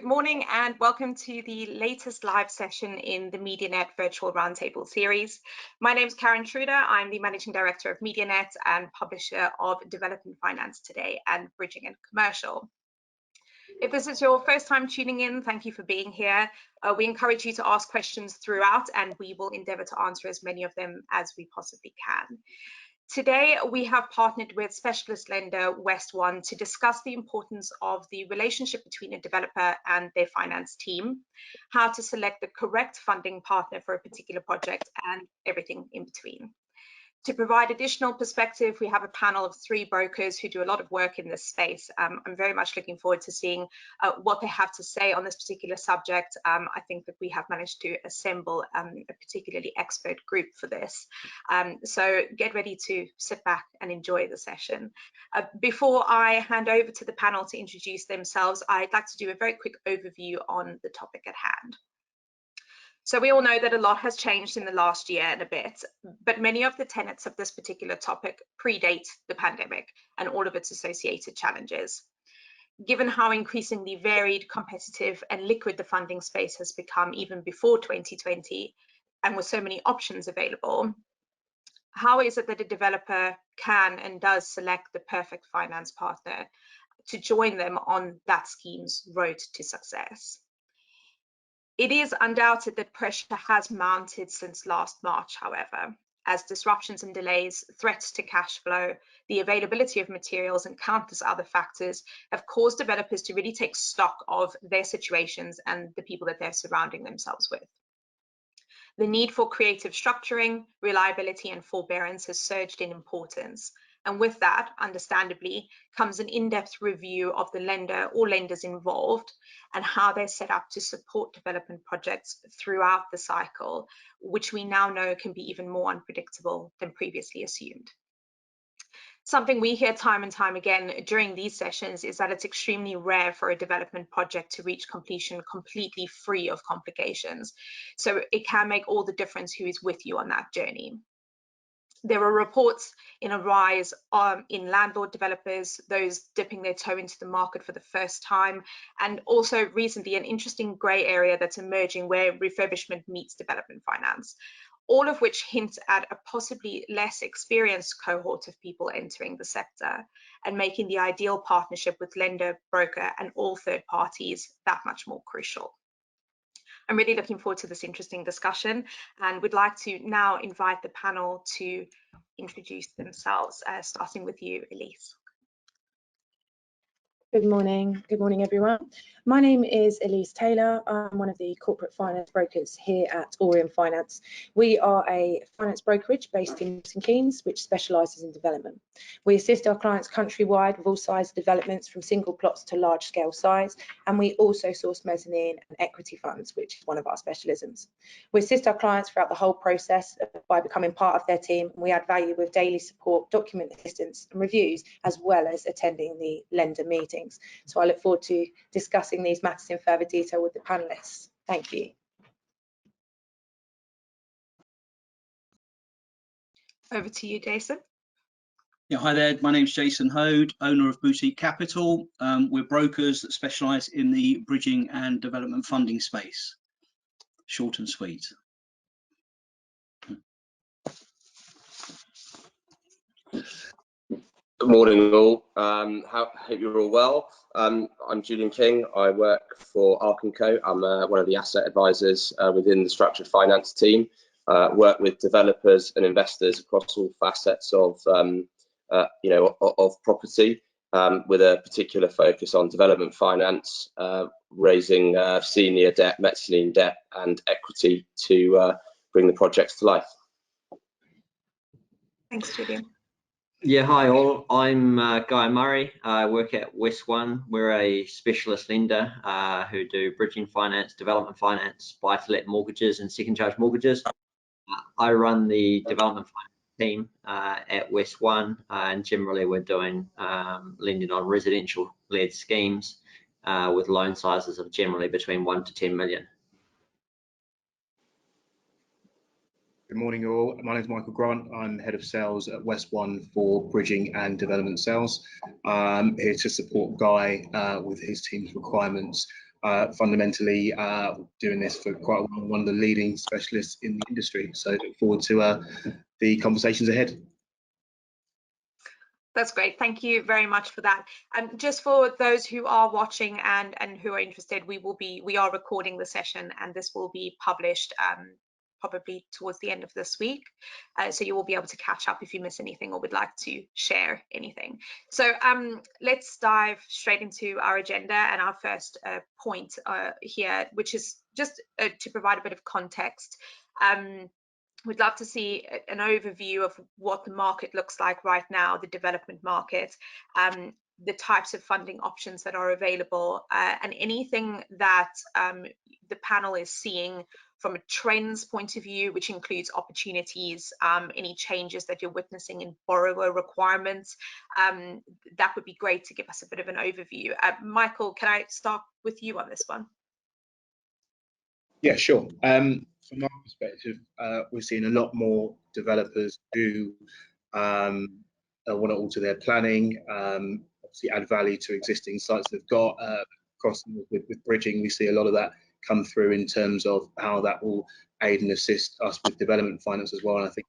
morning and welcome to the latest live session in the MediaNet Virtual Roundtable series. My name is Karen Schroeder. I'm the Managing Director of MediaNet and publisher of Development Finance Today and Bridging and Commercial. If this is your first time tuning in, thank you for being here. We encourage you to ask questions throughout and we will endeavour to answer as many of them as we possibly can. Today, we have partnered with specialist lender West One to discuss the importance of the relationship between a developer and their finance team, how to select the correct funding partner for a particular project, and everything in between. To provide additional perspective, we have a panel of 3 brokers who do a lot of work in this space. I'm very much looking forward to seeing what they have to say on this particular subject. I think that we have managed to assemble a particularly expert group for this. So get ready to sit back and enjoy the session. Before I hand over to the panel to introduce themselves, I'd like to do a very quick overview on the topic at hand. So we all know that a lot has changed in the last year and a bit, but many of the tenets of this particular topic predate the pandemic and all of its associated challenges. Given how increasingly varied, competitive and liquid the funding space has become even before 2020, and with so many options available, how is it that a developer can and does select the perfect finance partner to join them on that scheme's road to success? It is undoubted that pressure has mounted since last March, however, as disruptions and delays, threats to cash flow, the availability of materials and countless other factors have caused developers to really take stock of their situations and the people that they're surrounding themselves with. The need for creative structuring, reliability and forbearance has surged in importance. And with that, understandably, comes an in-depth review of the lender or lenders involved and how they're set up to support development projects throughout the cycle, which we now know can be even more unpredictable than previously assumed. Something we hear time and time again during these sessions is that it's extremely rare for a development project to reach completion completely free of complications. So it can make all the difference who is with you on that journey. There are reports in a rise in landlord developers, those dipping their toe into the market for the first time, and also recently an interesting grey area that's emerging where refurbishment meets development finance, all of which hint at a possibly less experienced cohort of people entering the sector and making the ideal partnership with lender, broker, and all third parties that much more crucial. I'm really looking forward to this interesting discussion and would like to now invite the panel to introduce themselves, starting with you, Elise. Good morning everyone. My name is Elise Taylor. I'm one of the corporate finance brokers here at Orion Finance. We are a finance brokerage based in Milton Keynes, which specialises in development. We assist our clients countrywide with all size developments from single plots to large scale size, and we also source mezzanine and equity funds, which is one of our specialisms. We assist our clients throughout the whole process by becoming part of their team, and we add value with daily support, document assistance and reviews, as well as attending the lender meetings. So I look forward to discussing these matters in further detail with the panelists. Thank you. Over to you, Jason. Yeah, hi there. My name's Jason Hode, owner of Boutique Capital. We're brokers that specialise in the bridging and development funding space. Short and sweet. Good morning all, hope you're all well. I'm Julian King, I work for Ark & Co. I'm one of the asset advisors within the structured finance team. Work with developers and investors across all facets of, of property, with a particular focus on development finance, raising senior debt, mezzanine debt and equity to bring the projects to life. Thanks, Julian. Yeah, hi all. I'm Guy Murray. I work at West One. We're a specialist lender who do bridging finance, development finance, buy-to-let mortgages and second charge mortgages. I run the development finance team at West One, and generally we're doing lending on residential-led schemes with loan sizes of generally between 1 to 10 million. Good morning all, my name is Michael Grant. I'm Head of Sales at West One for Bridging and Development Sales. I'm here to support Guy with his team's requirements fundamentally doing this for quite a while, one of the leading specialists in the industry. So look forward to the conversations ahead. That's great. Thank you very much for that. Just for those who are watching and who are interested, we are recording the session, and this will be published probably towards the end of this week. So you will be able to catch up if you miss anything or would like to share anything. So let's dive straight into our agenda and our first point here, which is just to provide a bit of context. We'd love to see an overview of what the market looks like right now, the development market, the types of funding options that are available, and anything that the panel is seeing from a trends point of view, which includes opportunities, any changes that you're witnessing in borrower requirements. That would be great to give us a bit of an overview. Michael, can I start with you on this one? Yeah, sure. From our perspective, we're seeing a lot more developers who want to alter their planning, obviously add value to existing sites they've got. Across with bridging, we see a lot of that come through in terms of how that will aid and assist us with development finance as well. And I think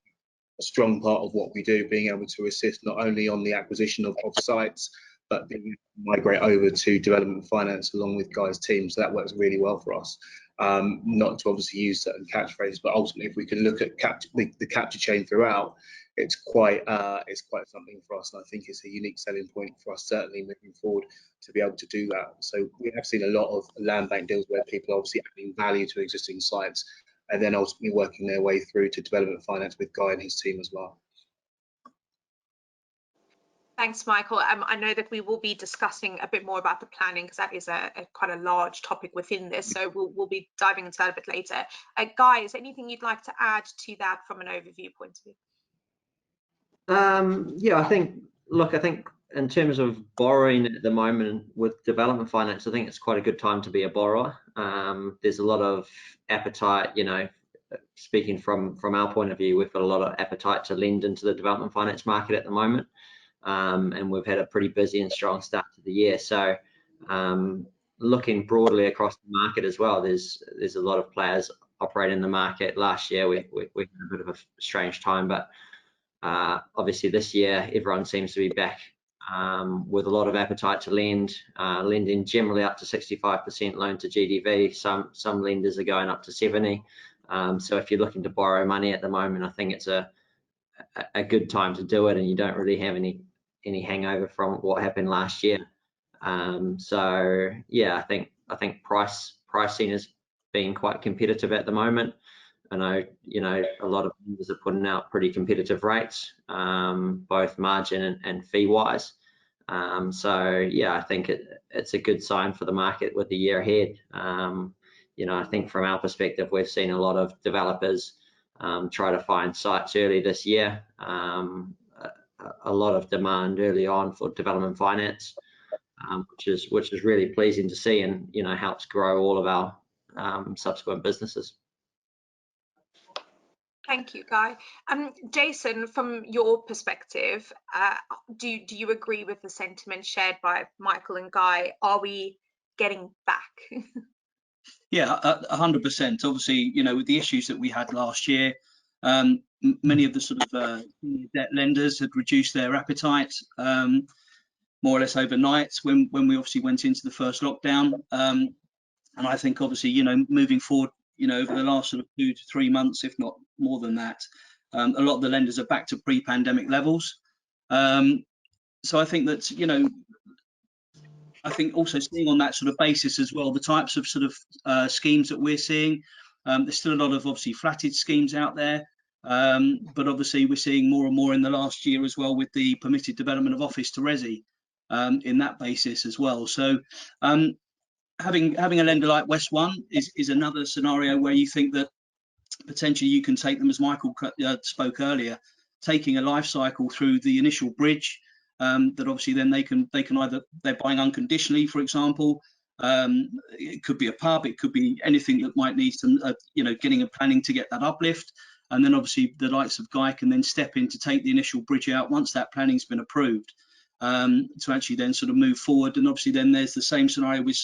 a strong part of what we do, being able to assist not only on the acquisition of sites, but being able to migrate over to development finance along with Guy's team. So that works really well for us. Not to obviously use certain catchphrases, but ultimately, if we can look at the capture chain throughout, it's quite something for us. And I think it's a unique selling point for us, certainly moving forward, to be able to do that. So we have seen a lot of land bank deals where people are obviously adding value to existing sites and then ultimately working their way through to development finance with Guy and his team as well. Thanks, Michael. I know that we will be discussing a bit more about the planning because that is quite a large topic within this. So we'll be diving into that a bit later. Guy, is there anything you'd like to add to that from an overview point of view? Yeah, I think in terms of borrowing at the moment with development finance, I think it's quite a good time to be a borrower. There's a lot of appetite, you know, speaking from our point of view, we've got a lot of appetite to lend into the development finance market at the moment. And we've had a pretty busy and strong start to the year. So looking broadly across the market as well, there's a lot of players operating in the market. Last year we had a bit of a strange time, but obviously this year everyone seems to be back with a lot of appetite to lend, lending generally up to 65% loan to GDV. Some lenders are going up to 70. So if you're looking to borrow money at the moment, I think it's a good time to do it, and you don't really have any hangover from what happened last year. So yeah, I think pricing is being quite competitive at the moment. I know, you know, a lot of lenders are putting out pretty competitive rates, both margin and fee wise. So yeah, I think it's a good sign for the market with the year ahead. You know, I think from our perspective, we've seen a lot of developers try to find sites early this year. A lot of demand early on for development finance, which is really pleasing to see, and you know, helps grow all of our subsequent businesses. Thank you, Guy. Jason, from your perspective, do you agree with the sentiment shared by Michael and Guy? Are we getting back? Yeah, 100%. Obviously, you know, with the issues that we had last year, many of the sort of debt lenders had reduced their appetite more or less overnight when we obviously went into the first lockdown. And I think obviously, you know, moving forward, you know, over the last sort of 2 to 3 months, if not more than that, a lot of the lenders are back to pre-pandemic levels. So I think that, you know, I think also seeing on that sort of basis as well, the types of sort of schemes that we're seeing, there's still a lot of obviously flatted schemes out there, but obviously we're seeing more and more in the last year as well with the permitted development of office to resi in that basis as well. So having a lender like West One is another scenario where you think that potentially you can take them, as Michael spoke earlier, taking a life cycle through the initial bridge, that obviously then they can either, they're buying unconditionally, for example, it could be a pub, it could be anything that might need some you know, getting a planning to get that uplift, and then obviously the likes of Guy can then step in to take the initial bridge out once that planning's been approved, to actually then sort of move forward. And obviously then there's the same scenario with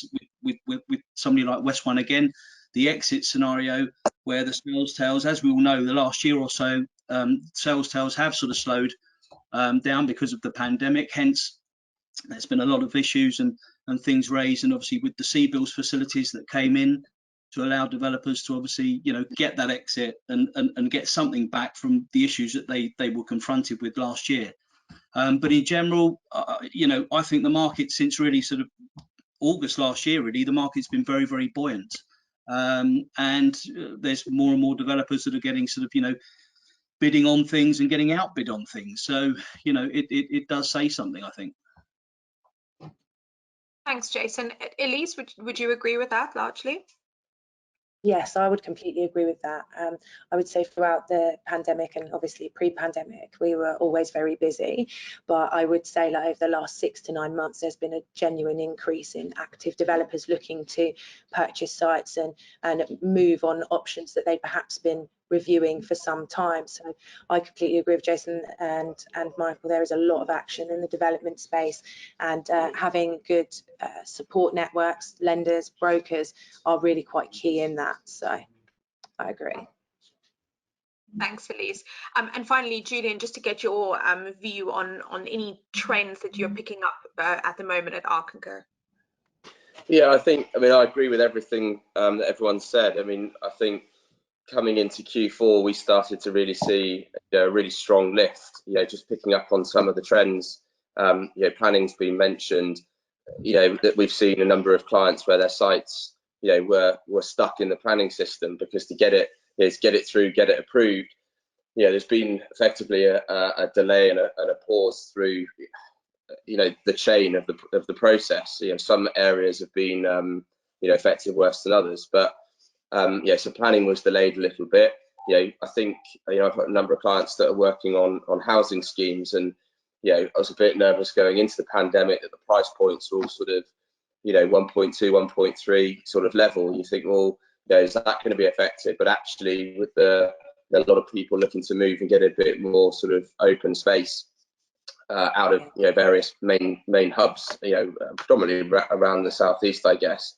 with somebody like West One again, the exit scenario where the sales tails, as we all know, the last year or so, sales tails have sort of slowed down because of the pandemic. Hence, there's been a lot of issues and things raised, and obviously with the CBILS facilities that came in to allow developers to obviously, you know, get that exit and get something back from the issues that they were confronted with last year. But in general, you know, I think the market since really sort of August last year, really, the market's been very, very buoyant. And there's more and more developers that are getting sort of, you know, bidding on things and getting outbid on things. So, you know, it does say something, I think. Thanks, Jason. Elise, would you agree with that largely? Yes, I would completely agree with that. I would say throughout the pandemic and obviously pre-pandemic, we were always very busy. But I would say like over the last 6 to 9 months, there's been a genuine increase in active developers looking to purchase sites and move on options that they've perhaps been reviewing for some time. So I completely agree with Jason and Michael. There is a lot of action in the development space, and having good support networks, lenders, brokers are really quite key in that. So I agree. Thanks, Elise. And finally, Julian, just to get your view on any trends that you're picking up at the moment at ARC & Co. Yeah, I mean, I agree with everything that everyone said. I mean, I think coming into Q4, we started to really see a really strong lift, you know, just picking up on some of the trends. You know, planning's been mentioned, you know, that we've seen a number of clients where their sites, you know, were stuck in the planning system because to get it, you know, to get it through, get it approved, you know, there's been effectively a delay and a pause through, you know, the chain of the process. You know, some areas have been, you know, affected worse than others, but yeah, so planning was delayed a little bit. You know, I think, you know, I've got a number of clients that are working on housing schemes, and, you know, I was a bit nervous going into the pandemic that the price points were all sort of, you know, 1.2, 1.3 sort of level. You think, well, you know, is that going to be affected? But actually, with a lot of people looking to move and get a bit more sort of open space out of, you know, various main hubs, you know, predominantly around the southeast, I guess.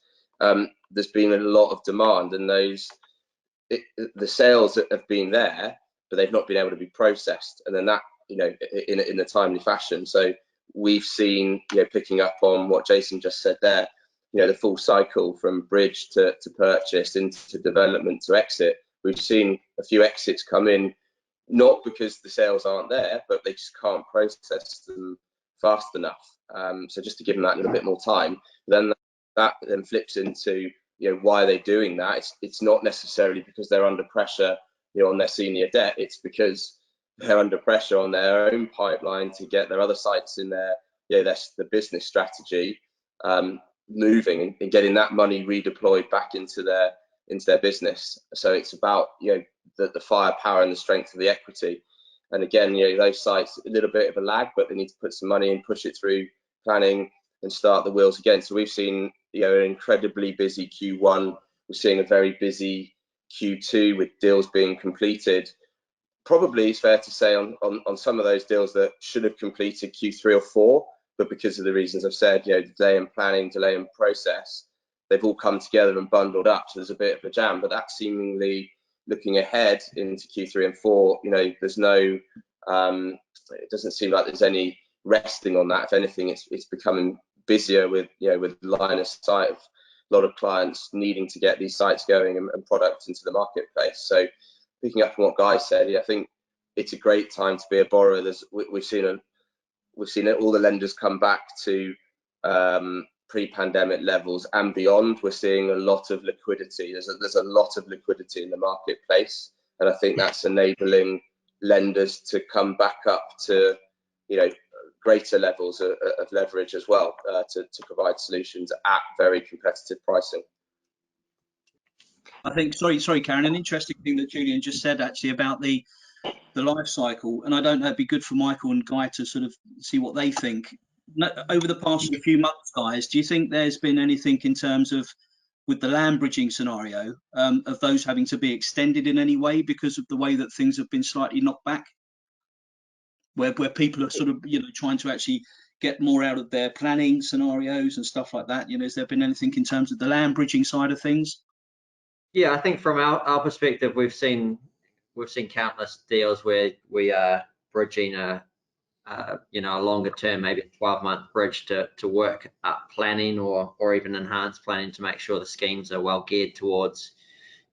There's been a lot of demand, and the sales that have been there, but they've not been able to be processed, and then that, you know, in a timely fashion. So we've seen, you know, picking up on what Jason just said there, you know, the full cycle from bridge to purchase into development to exit. We've seen a few exits come in, not because the sales aren't there, but they just can't process them fast enough. So just to give them that little bit more time, then that then flips into, you know, why are they doing that? It's not necessarily because they're under pressure, you know, on their senior debt. It's because they're under pressure on their own pipeline to get their other sites in their, you know, that's the business strategy moving and getting that money redeployed back into their business. So it's about, you know, the firepower and the strength of the equity. And again, you know, those sites, a little bit of a lag, but they need to put some money in, push it through planning and start the wheels again. So we've seen, you know, an incredibly busy Q1. We're seeing a very busy Q2 with deals being completed. Probably it's fair to say on some of those deals that should have completed Q3 or 4, but because of the reasons I've said, you know, delay in planning, delay in process, they've all come together and bundled up. So there's a bit of a jam, but that's seemingly looking ahead into Q3 and 4, you know, there's no, it doesn't seem like there's any resting on that. If anything, it's becoming busier with, you know, with line of sight of a lot of clients needing to get these sites going and products into the marketplace. So picking up on what Guy said, yeah, I think it's a great time to be a borrower. We've seen all the lenders come back to pre-pandemic levels and beyond. We're seeing a lot of liquidity. There's a lot of liquidity in the marketplace, and I think that's enabling lenders to come back up to, you know, greater levels of leverage as well, to provide solutions at very competitive pricing. I think, sorry, Karen, an interesting thing that Julian just said actually about the life cycle, and I don't know, it'd be good for Michael and Guy to sort of see what they think. Over the past few months, guys, do you think there's been anything in terms of, with the land bridging scenario, of those having to be extended in any way because of the way that things have been slightly knocked back? Where people are sort of, you know, trying to actually get more out of their planning scenarios and stuff like that? You know, has there been anything in terms of the land bridging side of things? Yeah, I think from our perspective, we've seen countless deals where we are bridging a longer term, maybe a 12-month bridge to work up planning or even enhance planning to make sure the schemes are well geared towards,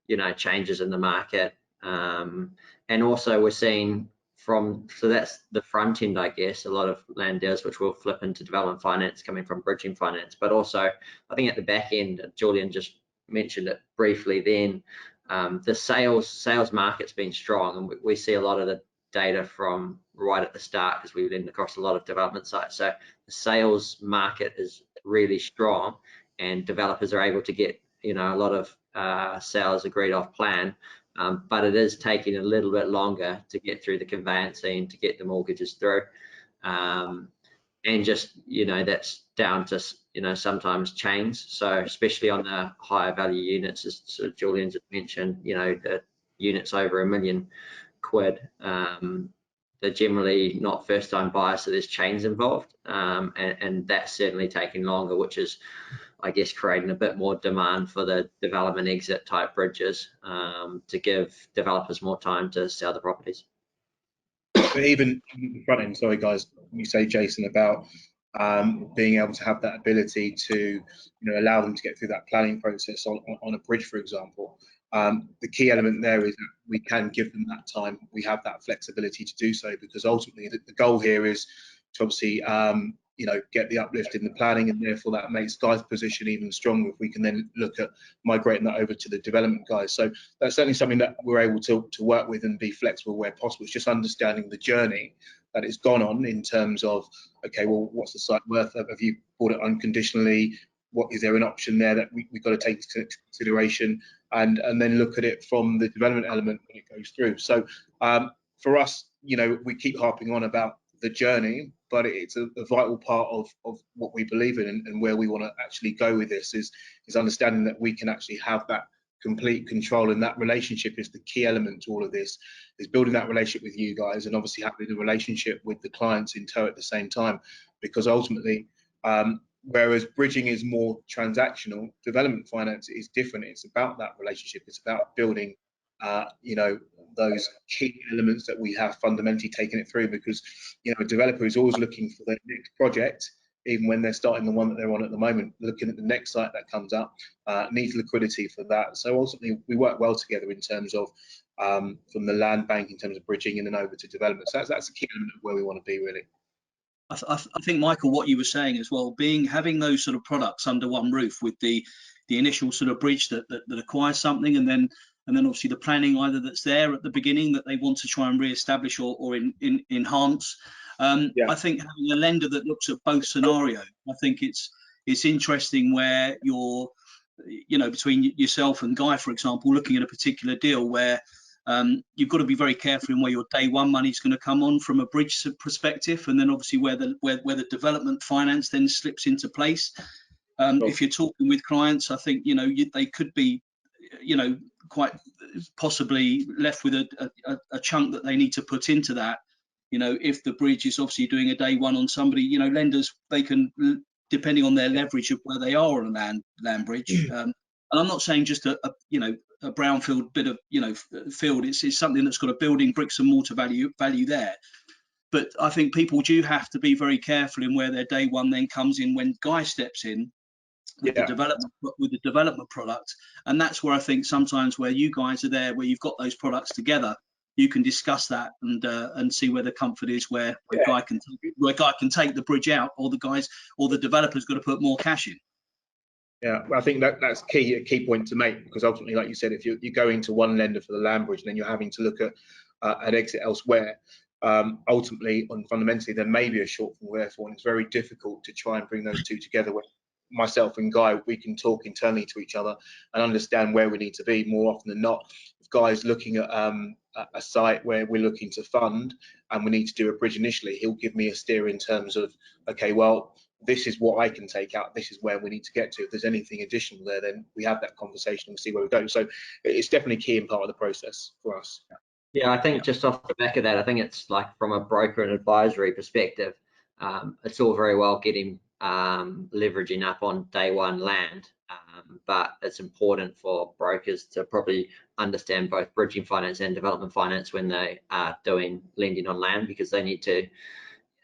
you know, changes in the market. And also we're seeing so that's the front end, I guess, a lot of land deals which will flip into development finance coming from bridging finance. But also I think at the back end, Julian just mentioned it briefly then, the sales market's been strong, and we see a lot of the data from right at the start because we lend across a lot of development sites. So the sales market is really strong, and developers are able to get, you know, a lot of sales agreed off plan, but it is taking a little bit longer to get through the conveyancing, to get the mortgages through, and just, you know, that's down to, you know, sometimes chains. So especially on the higher value units, as sort of Julian just mentioned, you know, the units over £1 million, they're generally not first time buyers, so there's chains involved, and that's certainly taking longer, which is, I guess, creating a bit more demand for the development exit type bridges, to give developers more time to sell the properties. But even the front end, sorry guys, you say, Jason, about being able to have that ability to, you know, allow them to get through that planning process on a bridge, for example. The key element there is that we can give them that time. We have that flexibility to do so, because ultimately the goal here is to obviously, you know, get the uplift in the planning, and therefore that makes Guy's position even stronger if we can then look at migrating that over to the development guys. So that's certainly something that we're able to work with and be flexible where possible. It's just understanding the journey that it's gone on in terms of, okay, well, what's the site worth? Have you bought it unconditionally? What is there an option there that we've got to take into consideration, and then look at it from the development element when it goes through. So for us, you know, we keep harping on about the journey, but it's a vital part of what we believe in, and where we want to actually go with this is understanding that we can actually have that complete control, and that relationship is the key element to all of this, is building that relationship with you guys, and obviously having a relationship with the clients in tow at the same time, because ultimately, whereas bridging is more transactional, development finance is different. It's about that relationship. It's about building, you know, those key elements that we have fundamentally taken it through, because, you know, a developer is always looking for their next project, even when they're starting the one that they're on at the moment, looking at the next site that comes up, needs liquidity for that. So ultimately, we work well together in terms of from the land bank, in terms of bridging and then over to development. So that's a key element of where we want to be, really. I think, Michael, what you were saying as well, having those sort of products under one roof, with the initial sort of bridge that acquires something, and then obviously the planning either that's there at the beginning that they want to try and re-establish or enhance. Yeah. I think having a lender that looks at both scenarios, I think it's interesting where you're, you know, between yourself and Guy, for example, looking at a particular deal where you've got to be very careful in where your day one money is going to come on from a bridge perspective, and then obviously where the development finance then slips into place. If you're talking with clients, I think, you know, they could be, you know, quite possibly left with a chunk that they need to put into that. You know, if the bridge is obviously doing a day one on somebody, you know, lenders, they can, depending on their leverage of where they are on a land bridge. And I'm not saying just a brownfield bit of, you know, field. It's something that's got a building, bricks and mortar value there. But I think people do have to be very careful in where their day one then comes in when Guy steps in with the development product. And that's where I think sometimes where you guys are there, where you've got those products together, you can discuss that and see where the comfort is, where Guy can take the bridge out, or the developer's got to put more cash in. Yeah, well, I think that's a key point to make, because ultimately, like you said, if you're going to one lender for the land bridge, and then you're having to look at an exit elsewhere, ultimately and fundamentally there may be a shortfall therefore, and it's very difficult to try and bring those two together. When myself and Guy, we can talk internally to each other and understand where we need to be. More often than not, if Guy's looking at a site where we're looking to fund and we need to do a bridge initially, he'll give me a steer in terms of, okay, well, this is what I can take out, this is where we need to get to. If there's anything additional there, then we have that conversation and see where we go. So it's definitely key and part of the process for us. Yeah, I think just off the back of that, I think it's like from a broker and advisory perspective, it's all very well getting leveraging up on day one land, but it's important for brokers to probably understand both bridging finance and development finance when they are doing lending on land, because they need to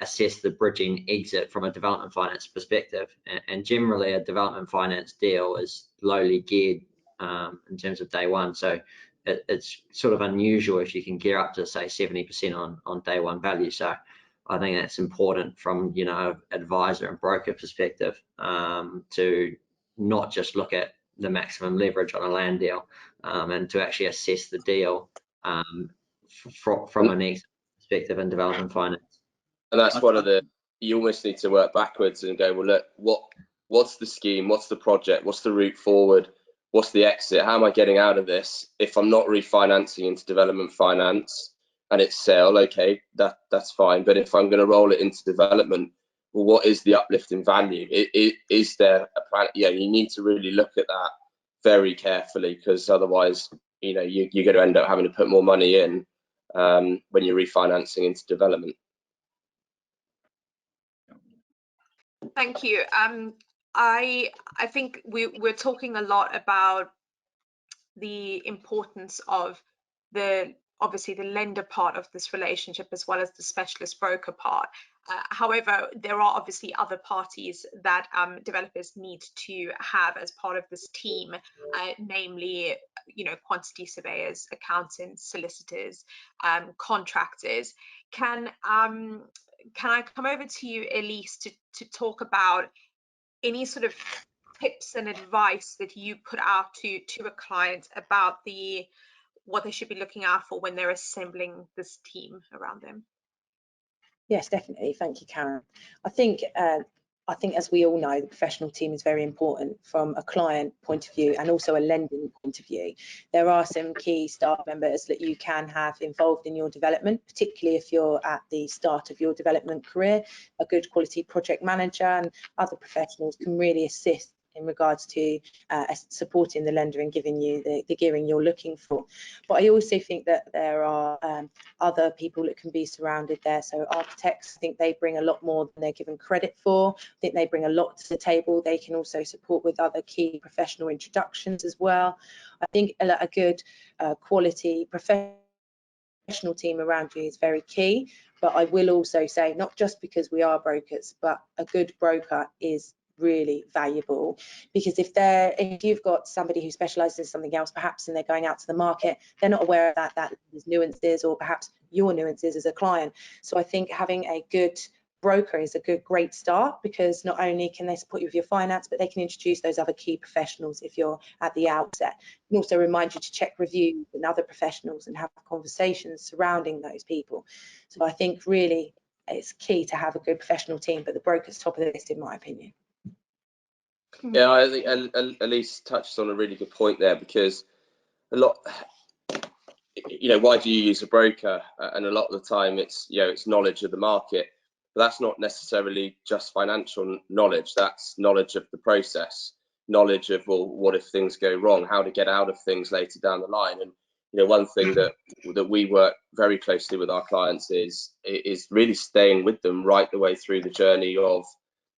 assess the bridging exit from a development finance perspective. And generally a development finance deal is lowly geared in terms of day one, so it's sort of unusual if you can gear up to say 70% on day one value. So I think that's important from, you know, advisor and broker perspective, to not just look at the maximum leverage on a land deal, and to actually assess the deal from an exit perspective in development finance. And that's one of the, you almost need to work backwards and go, well, look, what's the scheme? What's the project? What's the route forward? What's the exit? How am I getting out of this? If I'm not refinancing into development finance and it's sale, okay, that's fine. But if I'm going to roll it into development, well, what is the uplift in value? Is there a plan? Yeah, you need to really look at that very carefully, because otherwise, you know, you're going to end up having to put more money in when you're refinancing into development. Thank you. I think we're talking a lot about the importance of obviously the lender part of this relationship as well as the specialist broker part. However, there are obviously other parties that developers need to have as part of this team, namely, you know, quantity surveyors, accountants, solicitors, contractors. Can I come over to you, Elise, to talk about any sort of tips and advice that you put out to a client about what they should be looking out for when they're assembling this team around them? Yes, definitely. Thank you, Karen. I think as we all know, the professional team is very important from a client point of view and also a lending point of view. There are some key staff members that you can have involved in your development, particularly if you're at the start of your development career. A good quality project manager and other professionals can really assist in regards to supporting the lender and giving you the gearing you're looking for. But I also think that there are other people that can be surrounded there. So architects, I think they bring a lot more than they're given credit for. I think they bring a lot to the table. They can also support with other key professional introductions as well. I think a good quality professional team around you is very key. But I will also say, not just because we are brokers, but a good broker is really valuable, because if you've got somebody who specializes in something else perhaps and they're going out to the market, they're not aware of that there's nuances or perhaps your nuances as a client. So I think having a good broker is a great start, because not only can they support you with your finance, but they can introduce those other key professionals if you're at the outset, and also remind you to check reviews and other professionals and have conversations surrounding those people. So I think really it's key to have a good professional team, but the broker's top of the list in my opinion. Yeah, I think Elise touched on a really good point there, because a lot, you know, why do you use a broker? And a lot of the time it's, you know, it's knowledge of the market, but that's not necessarily just financial knowledge. That's knowledge of the process, knowledge of, well, what if things go wrong, how to get out of things later down the line. And, you know, one thing that we work very closely with our clients is really staying with them right the way through the journey of,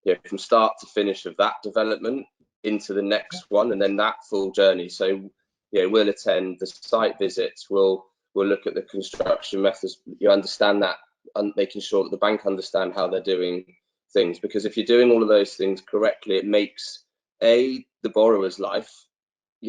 you know, from start to finish of that development into the next one, and then that full journey. So, you know, we'll attend the site visits, we'll look at the construction methods, you understand that, and making sure that the bank understand how they're doing things, because if you're doing all of those things correctly, it makes the borrower's life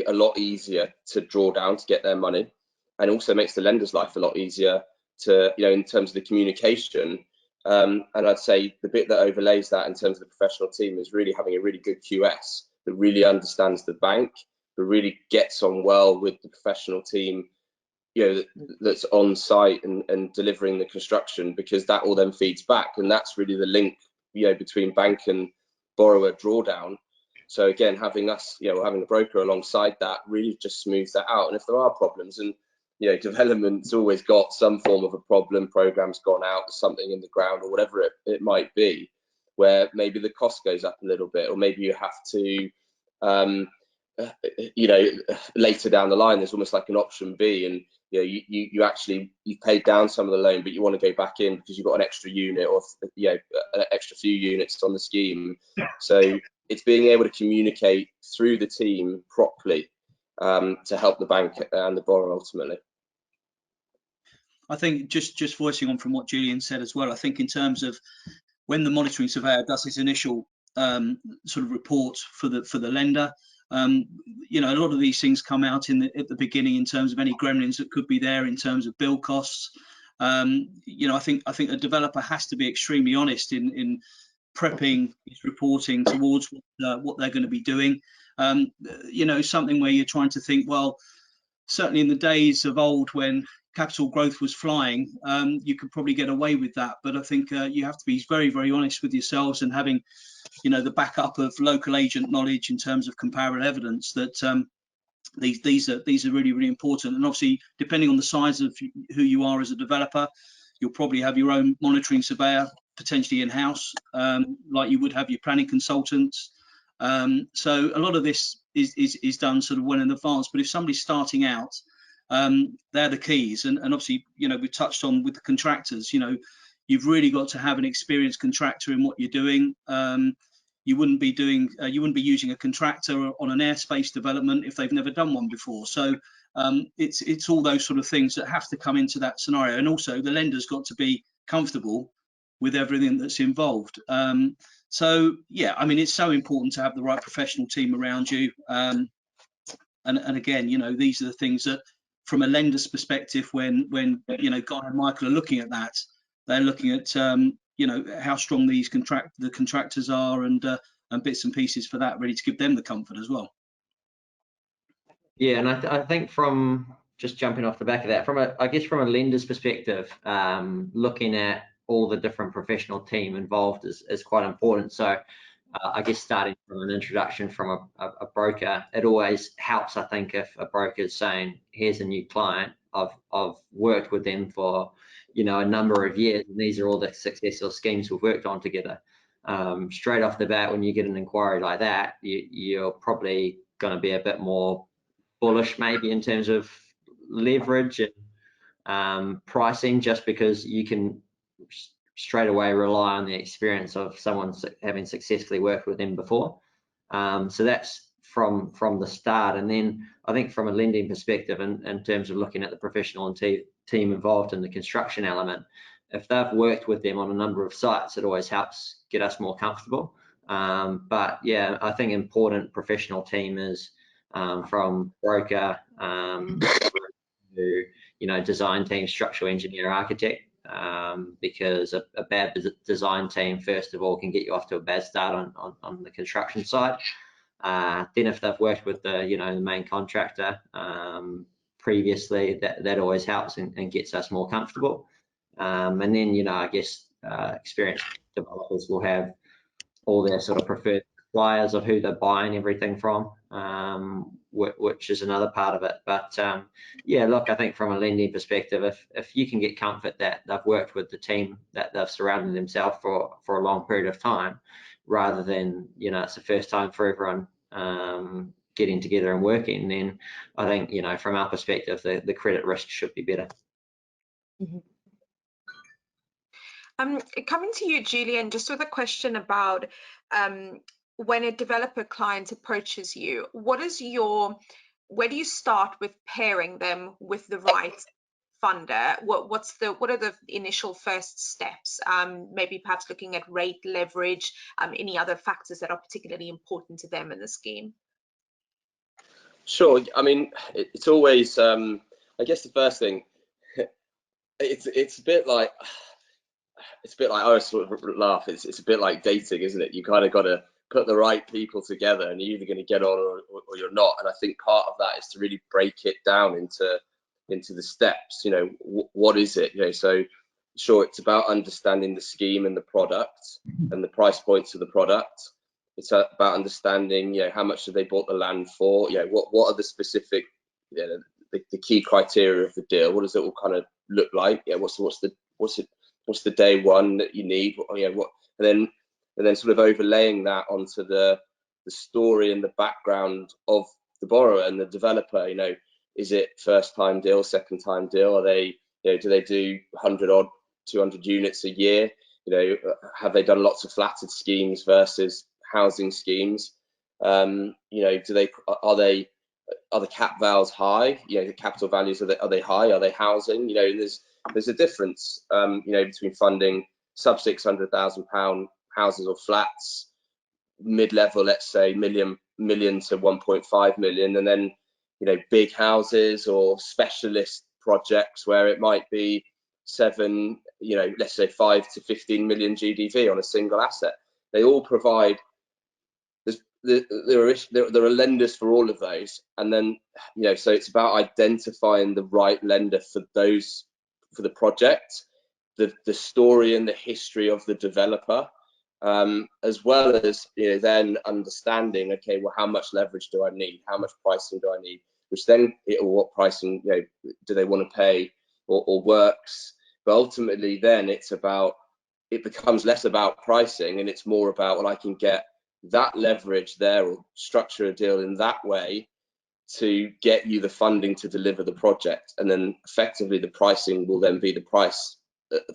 a lot easier to draw down to get their money, and also makes the lender's life a lot easier to, you know, in terms of the communication. And I'd say the bit that overlays that in terms of the professional team is really having a really good QS that really understands the bank, that really gets on well with the professional team, you know, that's on site and delivering the construction, because that all then feeds back, and that's really the link, you know, between bank and borrower drawdown. So again, having us, you know, having a broker alongside that really just smooths that out. And if there are problems, and, you know, development's always got some form of a problem, program's gone out, there's something in the ground or whatever it might be, where maybe the cost goes up a little bit, or maybe you have to, you know, later down the line, there's almost like an option B, and you actually you've paid down some of the loan, but you want to go back in because you've got an extra unit or an extra few units on the scheme. So it's being able to communicate through the team properly to help the bank and the borrower ultimately. I think just voicing on from what Julian said as well, I think in terms of when the monitoring surveyor does his initial sort of report for the lender, you know, a lot of these things come out at the beginning in terms of any gremlins that could be there in terms of bill costs. You know, I think a developer has to be extremely honest in prepping his reporting towards what they're going to be doing. You know, something where you're trying to think, well, certainly in the days of old when capital growth was flying, you could probably get away with that. But I think you have to be very, very honest with yourselves and having, you know, the backup of local agent knowledge in terms of comparative evidence that these are really, really important. And obviously, depending on the size of who you are as a developer, you'll probably have your own monitoring surveyor potentially in-house, like you would have your planning consultants. So a lot of this is done sort of well in advance. But if somebody's starting out, they're the keys. And obviously, you know, we touched on with the contractors, you know, you've really got to have an experienced contractor in what you're doing. You wouldn't be using a contractor on an airspace development if they've never done one before. So it's all those sort of things that have to come into that scenario. And also the lender's got to be comfortable with everything that's involved. So yeah, I mean, it's so important to have the right professional team around you. And again, you know, these are the things that from a lender's perspective, when you know, Guy and Michael are looking at that, they're looking at you know, how strong these contractors are and bits and pieces for that, really to give them the comfort as well. Yeah, and I think from just jumping off the back of that, I guess from a lender's perspective, looking at all the different professional team involved is quite important. So I guess starting from an introduction from a broker, it always helps, I think, if a broker is saying, here's a new client, I've worked with them for, you know, a number of years, and these are all the successful schemes we've worked on together. Straight off the bat, when you get an inquiry like that, you're probably going to be a bit more bullish maybe in terms of leverage and pricing, just because you can straight away rely on the experience of someone having successfully worked with them before. So that's from the start. And then I think from a lending perspective, in terms of looking at the professional and team involved in the construction element, if they've worked with them on a number of sites, it always helps get us more comfortable. But yeah, I think important professional team is from broker to, you know, design team, structural engineer, architect, because a bad design team, first of all, can get you off to a bad start on the construction side. Then if they've worked with the, you know, the main contractor previously, that always helps and gets us more comfortable. And then, you know, I guess experienced developers will have all their sort of preferred suppliers of who they're buying everything from, which is another part of it. But yeah, look, I think from a lending perspective, if you can get comfort that they've worked with the team, that they've surrounded themselves for a long period of time, rather than, you know, it's the first time for everyone getting together and working, then I think, you know, from our perspective, the credit risk should be better. Mm-hmm. Coming to you, Julian, just with a question about when a developer client approaches you, where do you start with pairing them with the right funder? What are the initial first steps? Maybe perhaps looking at rate, leverage, any other factors that are particularly important to them in the scheme? Sure. I mean, it's always, I guess the first thing, it's a bit like, I always sort of laugh, it's a bit like dating, isn't it? You kind of got to put the right people together, and you're either going to get on or you're not. And I think part of that is to really break it down into the steps. You know, what is it? You know, so sure, it's about understanding the scheme and the product and the price points of the product. It's about understanding, you know, how much have they bought the land for? You know, what are the specific, you know, the key criteria of the deal? What does it all kind of look like? Yeah, what's the day one that you need? You know, and then sort of overlaying that onto the story and the background of the borrower and the developer. You know, Is it first time deal, second time deal? Are they, do they do 100 odd, 200 units a year? Have they done lots of flatted schemes versus housing schemes? Do they, are the cap values high? The capital values, are they high? Are they housing? There's a difference, between funding sub £600,000 houses or flats, mid-level, let's say million to 1.5 million, and then big houses or specialist projects where it might be let's say 5 to 15 million GDV on a single asset. They all provide, there are lenders for all of those, and then so it's about identifying the right lender for the project, the story and the history of the developer, as well as then understanding, okay, well, how much leverage do I need, how much pricing do I need, which then what pricing do they want to pay or works. But ultimately then it becomes less about pricing and it's more about, well, I can get that leverage there or structure a deal in that way to get you the funding to deliver the project, and then effectively the pricing will then be the price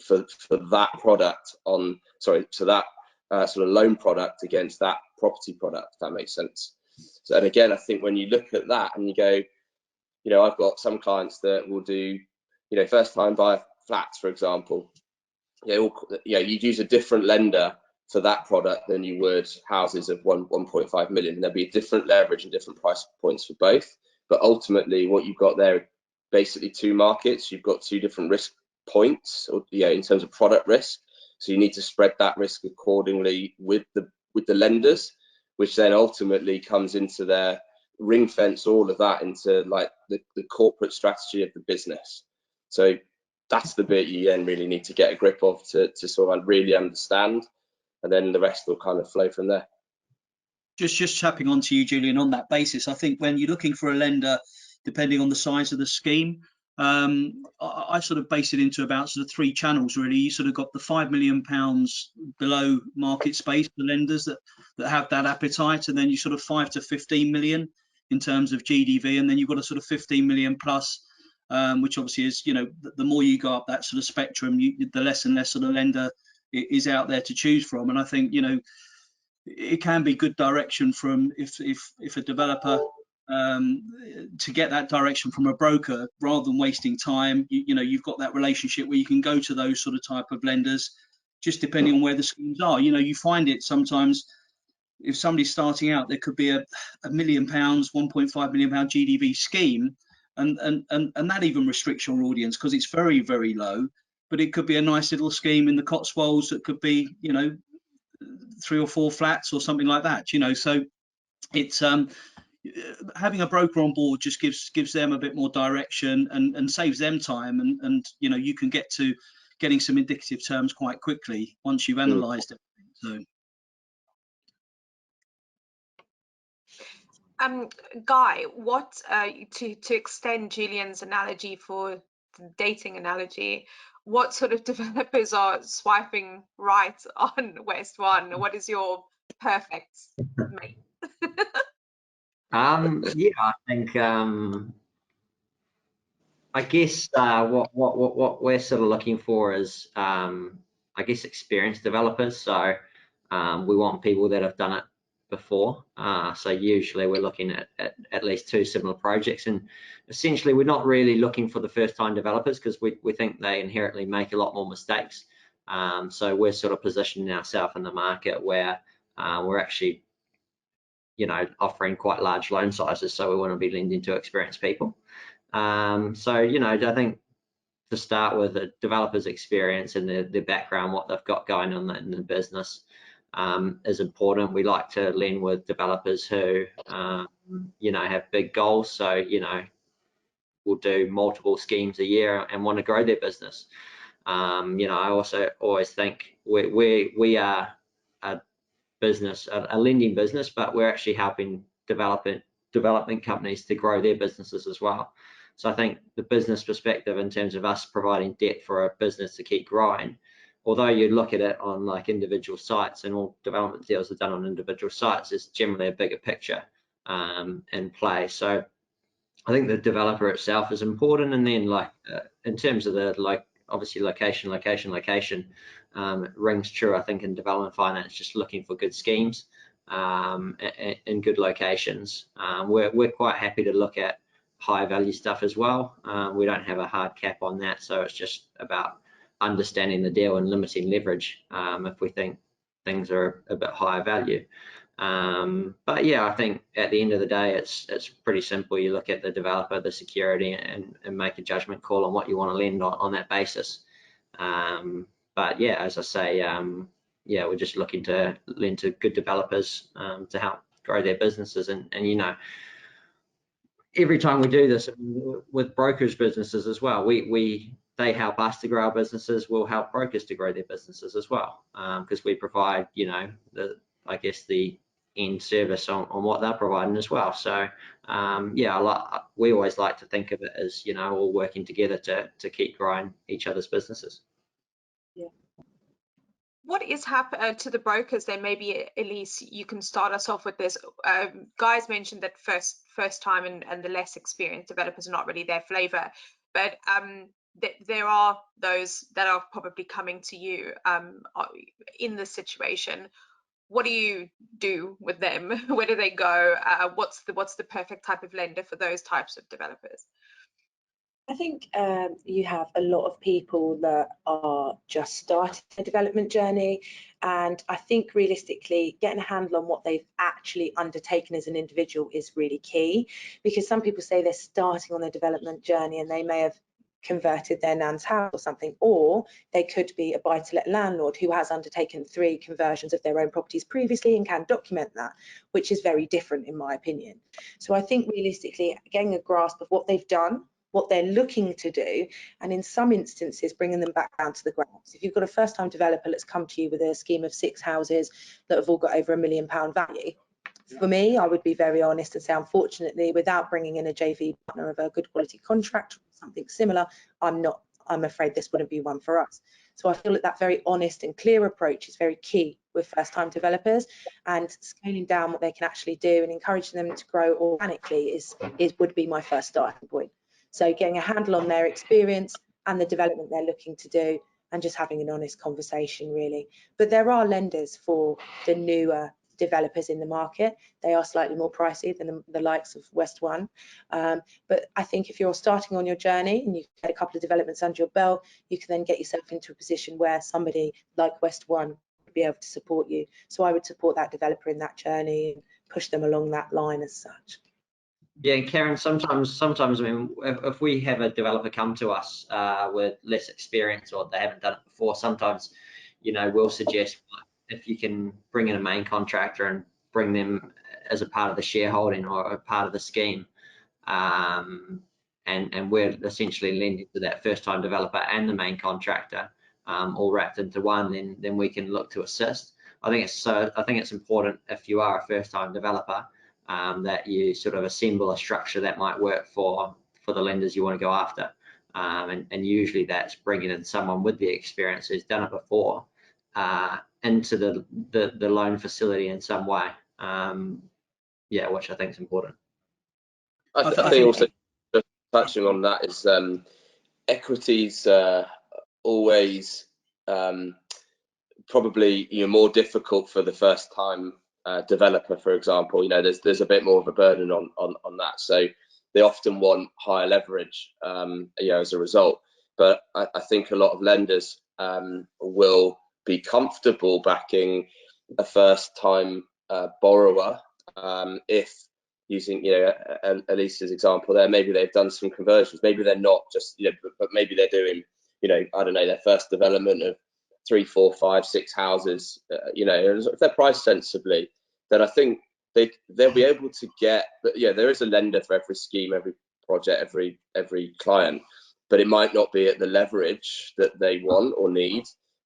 for that product so that sort of loan product against that property product, if that makes sense. So, and again, I think when you look at that and you go, I've got some clients that will do, first time buyer flats, for example. You'd use a different lender for that product than you would houses of 1.5 million. And there'll be a different leverage and different price points for both. But ultimately, what you've got there are basically two markets. You've got two different risk points, or in terms of product risk. So you need to spread that risk accordingly with the lenders, which then ultimately comes into their ring fence all of that into like the corporate strategy of the business. So that's the bit you then really need to get a grip of to sort of really understand, and then the rest will kind of flow from there. Just tapping onto you, Julian, on that basis, I think when you're looking for a lender, depending on the size of the scheme, I sort of base it into about sort of three channels really. You sort of got the £5 million below market space, the lenders that have that appetite, and then you sort of 5 to 15 million in terms of GDV, and then you've got a sort of 15 million plus, which obviously is, the more you go up that sort of spectrum, the less and less sort of lender is out there to choose from. And I think it can be good direction from if a developer to get that direction from a broker rather than wasting time. You've got that relationship where you can go to those sort of type of lenders, just depending on where the schemes are. You find it sometimes if somebody's starting out, there could be a £1 million, £1.5 million GDV scheme, and that even restricts your audience because it's very, very low. But it could be a nice little scheme in the Cotswolds that could be 3 or 4 flats or something like that. So it's having a broker on board just gives them a bit more direction and saves them time, and you can get to getting some indicative terms quite quickly once you've analysed it. So. Guy, what to extend Julian's analogy for the dating analogy, what sort of developers are swiping right on West One? What is your perfect mate? Yeah, I think I guess what we're sort of looking for is I guess experienced developers. So we want people that have done it before. So usually we're looking at least 2 similar projects, and essentially we're not really looking for the first-time developers because we think they inherently make a lot more mistakes. So we're sort of positioning ourselves in the market where we're actually offering quite large loan sizes, so we want to be lending to experienced people. So I think to start with, the developer's experience and their background, what they've got going on in the business is important. We like to lend with developers who have big goals, so will do multiple schemes a year and want to grow their business. I also always think we are a business, a lending business, but we're actually helping development companies to grow their businesses as well. So I think the business perspective in terms of us providing debt for a business to keep growing, although you look at it on like individual sites, and all development deals are done on individual sites, is generally a bigger picture in play. So I think the developer itself is important, and then in terms of the obviously location, it rings true. I think in development finance, just looking for good schemes in good locations. We're quite happy to look at high value stuff as well. We don't have a hard cap on that, so it's just about understanding the deal and limiting leverage if we think things are a bit higher value. But yeah, I think at the end of the day, it's pretty simple. You look at the developer, the security, and make a judgment call on what you want to lend on that basis. But yeah, as I say, yeah, we're just looking to lend to good developers to help grow their businesses. And you know, every time we do this with brokers' businesses as well, they help us to grow our businesses. We'll help brokers to grow their businesses as well, because we provide, you know, I guess the end service on what they're providing as well. So yeah, we always like to think of it as, you know, all working together to keep growing each other's businesses. Yeah. What is happening to the brokers then? Maybe Elise, you can start us off with this. Guys mentioned that first time and the less experienced developers are not really their flavor, but there are those that are probably coming to you in this situation. What do you do with them? Where do they go? What's the perfect type of lender for those types of developers? I think you have a lot of people that are just starting a development journey, and I think realistically getting a handle on what they've actually undertaken as an individual is really key, because some people say they're starting on their development journey and they may have converted their nan's house or something, or they could be a buy-to-let landlord who has undertaken 3 conversions of their own properties previously and can document that, which is very different in my opinion. So I think realistically getting a grasp of what they've done, what they're looking to do, and in some instances bringing them back down to the ground. So if you've got a first-time developer that's come to you with a scheme of 6 houses that have all got over £1 million value, for me, I would be very honest and say, unfortunately, without bringing in a JV partner of a good quality contract or something similar, I'm afraid this wouldn't be one for us. So I feel that very honest and clear approach is very key with first-time developers, and scaling down what they can actually do and encouraging them to grow organically would be my first starting point. So getting a handle on their experience and the development they're looking to do, and just having an honest conversation really. But there are lenders for the newer developers in the market. They are slightly more pricey than the likes of West One. But I think if you're starting on your journey and you get a couple of developments under your belt, you can then get yourself into a position where somebody like West One would be able to support you. So I would support that developer in that journey and push them along that line as such. Yeah, Karen, sometimes I mean, if we have a developer come to us with less experience or they haven't done it before, sometimes, you know, we'll suggest if you can bring in a main contractor and bring them as a part of the shareholding or a part of the scheme, and we're essentially lending to that first-time developer and the main contractor all wrapped into one, then we can look to assist. I think it's important if you are a first-time developer that you sort of assemble a structure that might work for the lenders you want to go after, and usually that's bringing in someone with the experience who's done it before into the loan facility in some way. Yeah, which I think is important. I think also just touching on that is equities always probably more difficult for the first time developer, for example. You know, there's a bit more of a burden on that, so they often want higher leverage as a result. But I think a lot of lenders will be comfortable backing a first time borrower if, using Elise's example there, maybe they've done some conversions, maybe they're not just but maybe they're doing I don't know, their first development of 3, 4, 5, 6 houses, if they're priced sensibly, then I think they'll be able to get. But yeah, there is a lender for every scheme, every project, every client, but it might not be at the leverage that they want or need,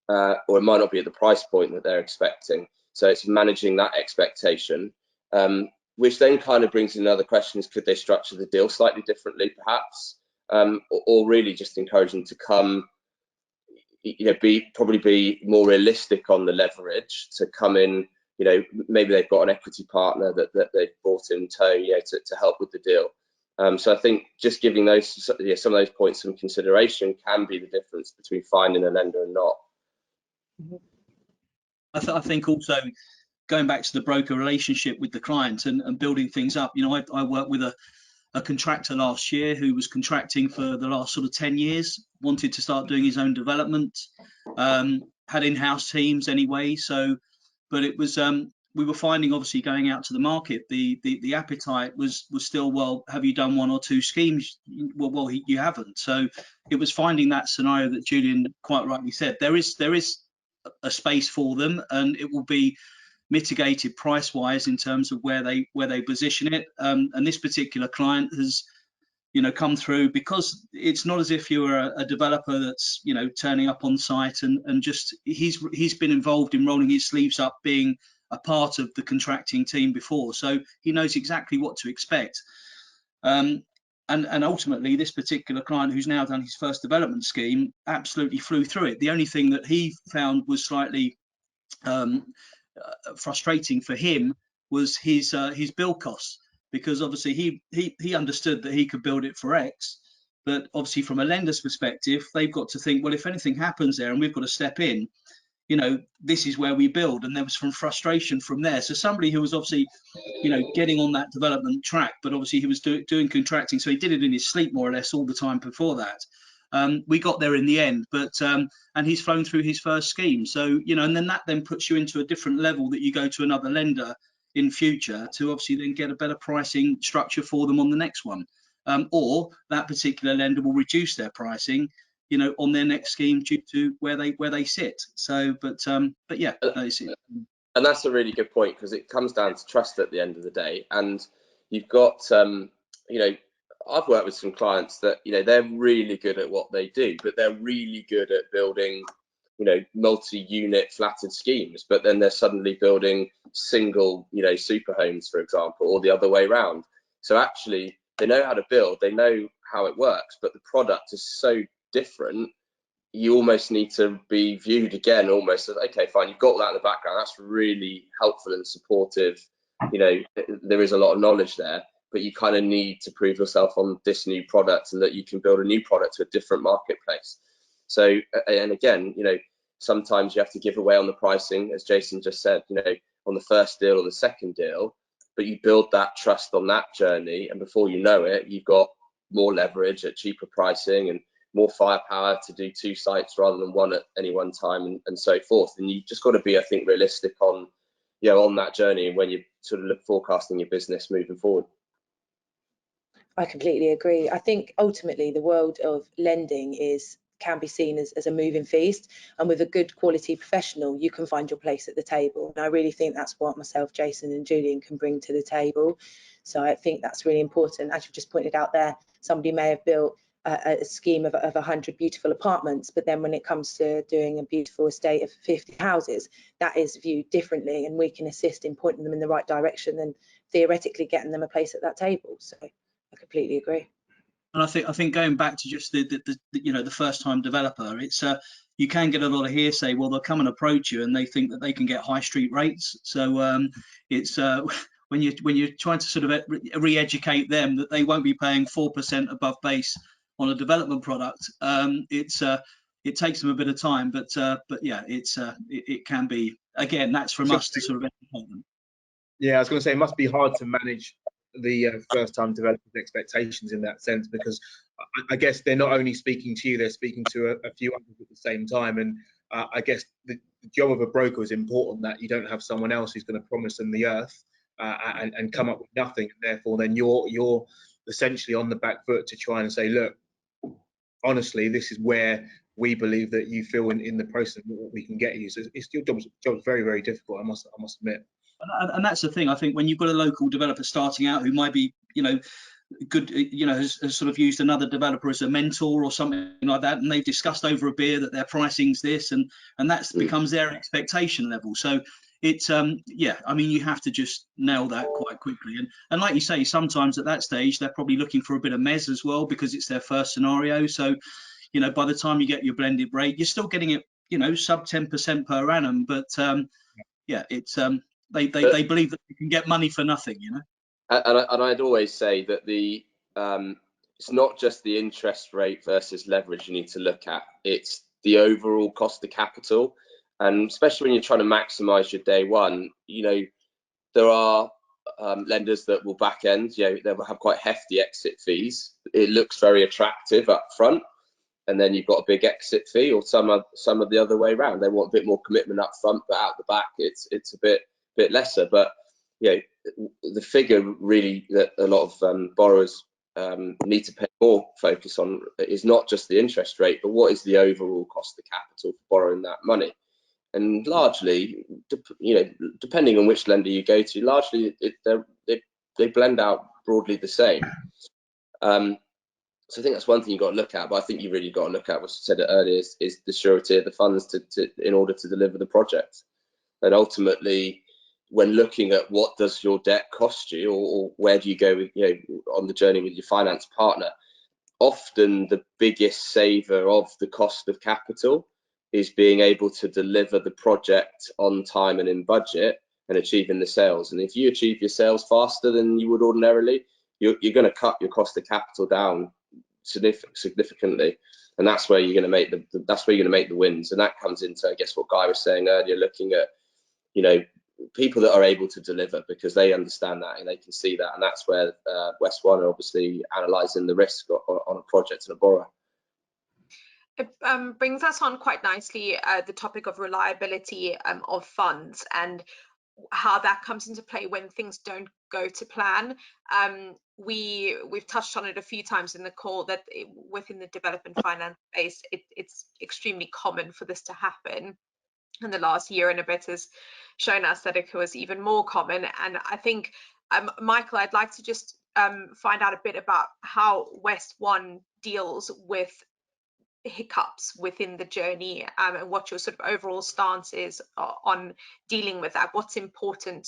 or it might not be at the price point that they're expecting. So it's managing that expectation, which then kind of brings in another question: is could they structure the deal slightly differently, perhaps, or really just encourage them to come, probably be more realistic on the leverage, to come in. Maybe they've got an equity partner that they've brought in tow, to help with the deal. So I think just giving those some of those points some consideration can be the difference between finding a lender and not. I think also going back to the broker relationship with the client and building things up. You know, I worked with a contractor last year who was contracting for the last sort of 10 years, wanted to start doing his own development, had in-house teams anyway. So, but it was, we were finding obviously going out to the market, the appetite was still, well, have you done one or two schemes? Well, you haven't. So it was finding that scenario that Julian quite rightly said. There is a space for them, and it will be mitigated price wise in terms of where they position it, and this particular client has, you know, come through because it's not as if you're a developer that's, you know, turning up on site and just he's been involved in rolling his sleeves up, being a part of the contracting team before, so he knows exactly what to expect. And ultimately this particular client, who's now done his first development scheme, absolutely flew through it. The only thing that he found was slightly frustrating for him was his build costs, because obviously he understood that he could build it for X, but obviously from a lender's perspective, they've got to think, well, if anything happens there and we've got to step in, you know, this is where we build. And there was some frustration from there. So somebody who was obviously, you know, getting on that development track, but obviously he was doing contracting, so he did it in his sleep more or less all the time before that. We got there in the end, but and he's flown through his first scheme. So, you know, and then that then puts you into a different level that you go to another lender in future to obviously then get a better pricing structure for them on the next one. Or that particular lender will reduce their pricing, you know, on their next scheme due to where they sit. So, but yeah, and that's a really good point, because it comes down to trust at the end of the day. And you've got, you know, I've worked with some clients that, you know, they're really good at what they do, but they're really good at building, you know, multi-unit flatted schemes, but then they're suddenly building single, you know, super homes, for example, or the other way around. So actually they know how to build, they know how it works, but the product is so different, you almost need to be viewed again almost as, okay, fine, you've got that in the background, that's really helpful and supportive, you know, there is a lot of knowledge there, but you kind of need to prove yourself on this new product and that you can build a new product to a different marketplace. So, and again, you know, sometimes you have to give away on the pricing, as Jason just said, you know, on the first deal or the second deal, but you build that trust on that journey, and before you know it, you've got more leverage at cheaper pricing and more firepower to do two sites rather than one at any one time, and so forth. And you just got to be, I think, realistic on, you know, on that journey and when you sort of look forecasting your business moving forward. I completely agree. I think ultimately the world of lending can be seen as a moving feast, and with a good quality professional you can find your place at the table, and I really think that's what myself, Jason and Julian can bring to the table. So I think that's really important. As you've just pointed out there, somebody may have built a scheme of 100 beautiful apartments, but then when it comes to doing a beautiful estate of 50 houses, that is viewed differently, and we can assist in pointing them in the right direction and theoretically getting them a place at that table. So I completely agree. And I think going back to just the you know, the first time developer, it's you can get a lot of hearsay. Well, they'll come and approach you and they think that they can get high street rates. So it's when you're trying to sort of re-educate them that they won't be paying 4% above base on a development product, it takes them a bit of time, but yeah, it can be, again, that's from us to sort of educate them. Yeah, I was going to say it must be hard to manage the first-time developers' expectations in that sense, because I guess they're not only speaking to you, they're speaking to a few others at the same time. And I guess the job of a broker is important, that you don't have someone else who's going to promise them the earth and come up with nothing. And therefore, then you're essentially on the back foot to try and say, look, honestly, this is where we believe that you feel in the process what we can get you. So it's your job's very, very difficult, I must admit. And that's the thing. I think when you've got a local developer starting out who might be, you know, good, you know, has sort of used another developer as a mentor or something like that, and they've discussed over a beer that their pricing's this, and that becomes their expectation level. So it's yeah, I mean, you have to just nail that quite quickly. And like you say, sometimes at that stage they're probably looking for a bit of mezz as well, because it's their first scenario. So, you know, by the time you get your blended rate, you're still getting it, you know, sub 10% per annum. But yeah, it's they believe that they can get money for nothing, you know. And I'd always say that the it's not just the interest rate versus leverage you need to look at, it's the overall cost of capital. And especially when you're trying to maximize your day one, you know, there are lenders that will back end, you know, they will have quite hefty exit fees. It looks very attractive up front, and then you've got a big exit fee, or some of the other way around. They want a bit more commitment up front, but out the back it's a bit lesser. But you know, the figure really that a lot of borrowers need to pay more focus on is not just the interest rate, but what is the overall cost of capital for borrowing that money. And largely, you know, depending on which lender you go to, largely they blend out broadly the same. So I think that's one thing you've got to look at. But I think you really got to look at, what I said earlier, is the surety of the funds in order to deliver the project. And ultimately, when looking at what does your debt cost you, or where do you go with, you know, on the journey with your finance partner, often the biggest saver of the cost of capital is being able to deliver the project on time and in budget and achieving the sales. And if you achieve your sales faster than you would ordinarily, you're going to cut your cost of capital down significantly, and that's where you're going to make the wins. And that comes into, I guess, what Guy was saying earlier, looking at, you know, people that are able to deliver, because they understand that and they can see that. And that's where West One are obviously analysing the risk on a project and a borrower. It brings us on quite nicely the topic of reliability of funds and how that comes into play when things don't go to plan. We've touched on it a few times in the call that within the development finance space, it's extremely common for this to happen. And the last year and a bit has shown us that it was even more common. And I think, Michael, I'd like to just find out a bit about how West One deals with hiccups within the journey, and what your sort of overall stance is on dealing with that. What's important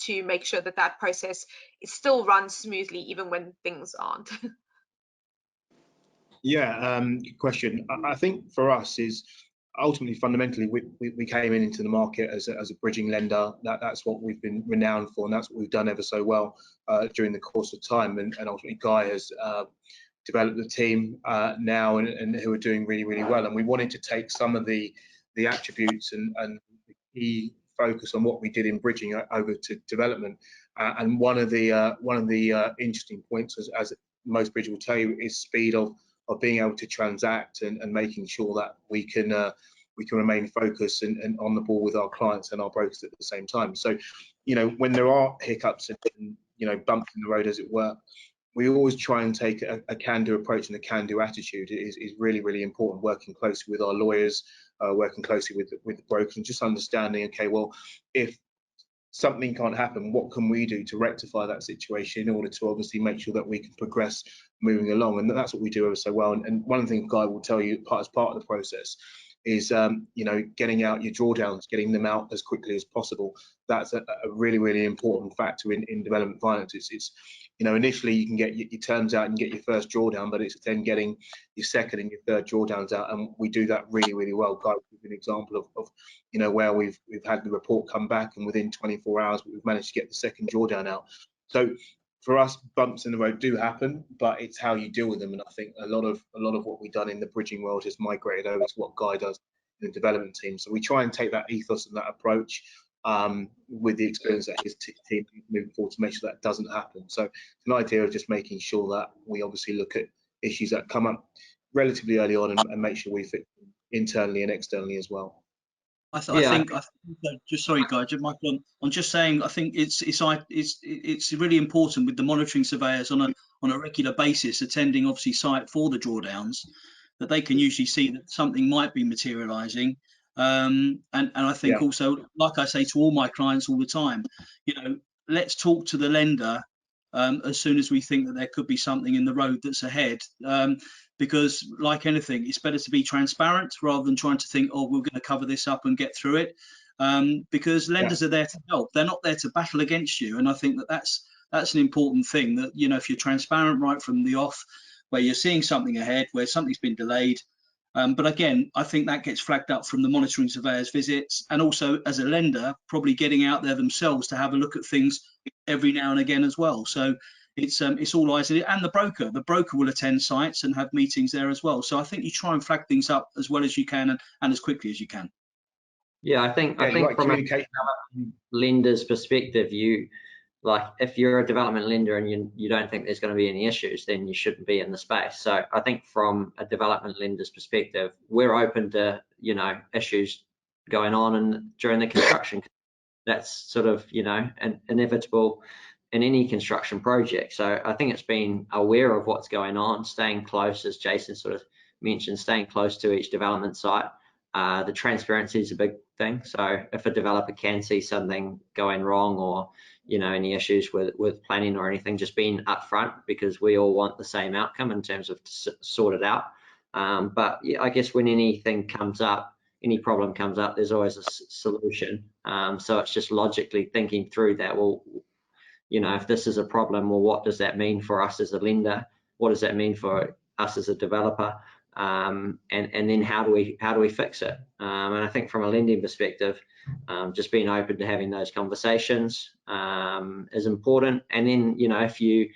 to make sure that that process still runs smoothly even when things aren't? Yeah, good question. I think for us is ultimately, fundamentally, we came into the market as a bridging lender. That's what we've been renowned for, and that's what we've done ever so well during the course of time. And ultimately, Guy has developed the team now and who are doing really, really well. And we wanted to take some of the attributes and the key focus on what we did in bridging over to development. And one of the interesting points, as most bridgers will tell you, is speed of being able to transact and making sure that we can remain focused and on the ball with our clients and our brokers at the same time. So, you know, when there are hiccups and you know, bumps in the road, as it were, we always try and take a can-do approach, and a can-do attitude is really, really important. Working closely with our lawyers, working closely with the brokers, and just understanding, okay, well, if something can't happen, what can we do to rectify that situation in order to obviously make sure that we can progress moving along? And that's what we do ever so well. And one of the things Guy will tell you as part of the process is, you know, getting out your drawdowns, getting them out as quickly as possible. That's a really, really important factor in development finance. It's you know, initially you can get your terms out and get your first drawdown, but it's then getting your second and your third drawdowns out, and we do that really, really well. Guy will give you an example of you know, where we've had the report come back, and within 24 hours we've managed to get the second drawdown out. So for us, bumps in the road do happen, but it's how you deal with them. And I think a lot of what we've done in the bridging world has migrated over to what Guy does in the development team. So we try and take that ethos and that approach with the experience that his team moving forward to make sure that doesn't happen. So it's an idea of just making sure that we obviously look at issues that come up relatively early on and make sure we fit internally and externally as well. I think just sorry, Guy, Michael, I'm just saying, I think it's really important with the monitoring surveyors on a regular basis attending obviously site for the drawdowns, that they can usually see that something might be materializing. And I think also, like I say to all my clients all the time, you know, let's talk to the lender as soon as we think that there could be something in the road that's ahead. Because like anything, it's better to be transparent rather than trying to think, oh, we're going to cover this up and get through it. Because lenders are there to help. They're not there to battle against you. And I think that's an important thing, that, you know, if you're transparent right from the off, where you're seeing something ahead, where something's been delayed. But again, I think that gets flagged up from the monitoring surveyors visits, and also as a lender, probably getting out there themselves to have a look at things every now and again as well. So it's all eyes on it, and the broker will attend sites and have meetings there as well. So I think you try and flag things up as well as you can and as quickly as you can. Yeah, I think from a lender's perspective, if you're a development lender and you don't think there's going to be any issues, then you shouldn't be in the space. So I think from a development lender's perspective, we're open to, you know, issues going on and during the construction. That's sort of, you know, inevitable in any construction project. So I think it's being aware of what's going on, staying close, as Jason sort of mentioned, staying close to each development site. The transparency is a big thing. So if a developer can see something going wrong, or, you know, any issues with planning or anything, just being upfront, because we all want the same outcome in terms of sort it out. But yeah, I guess when anything comes up, any problem comes up, there's always a solution. So it's just logically thinking through that. Well, you know, if this is a problem, well, what does that mean for us as a lender? What does that mean for us as a developer? And then how do we fix it? And I think from a lending perspective, just being open to having those conversations is important. And then, you know, if you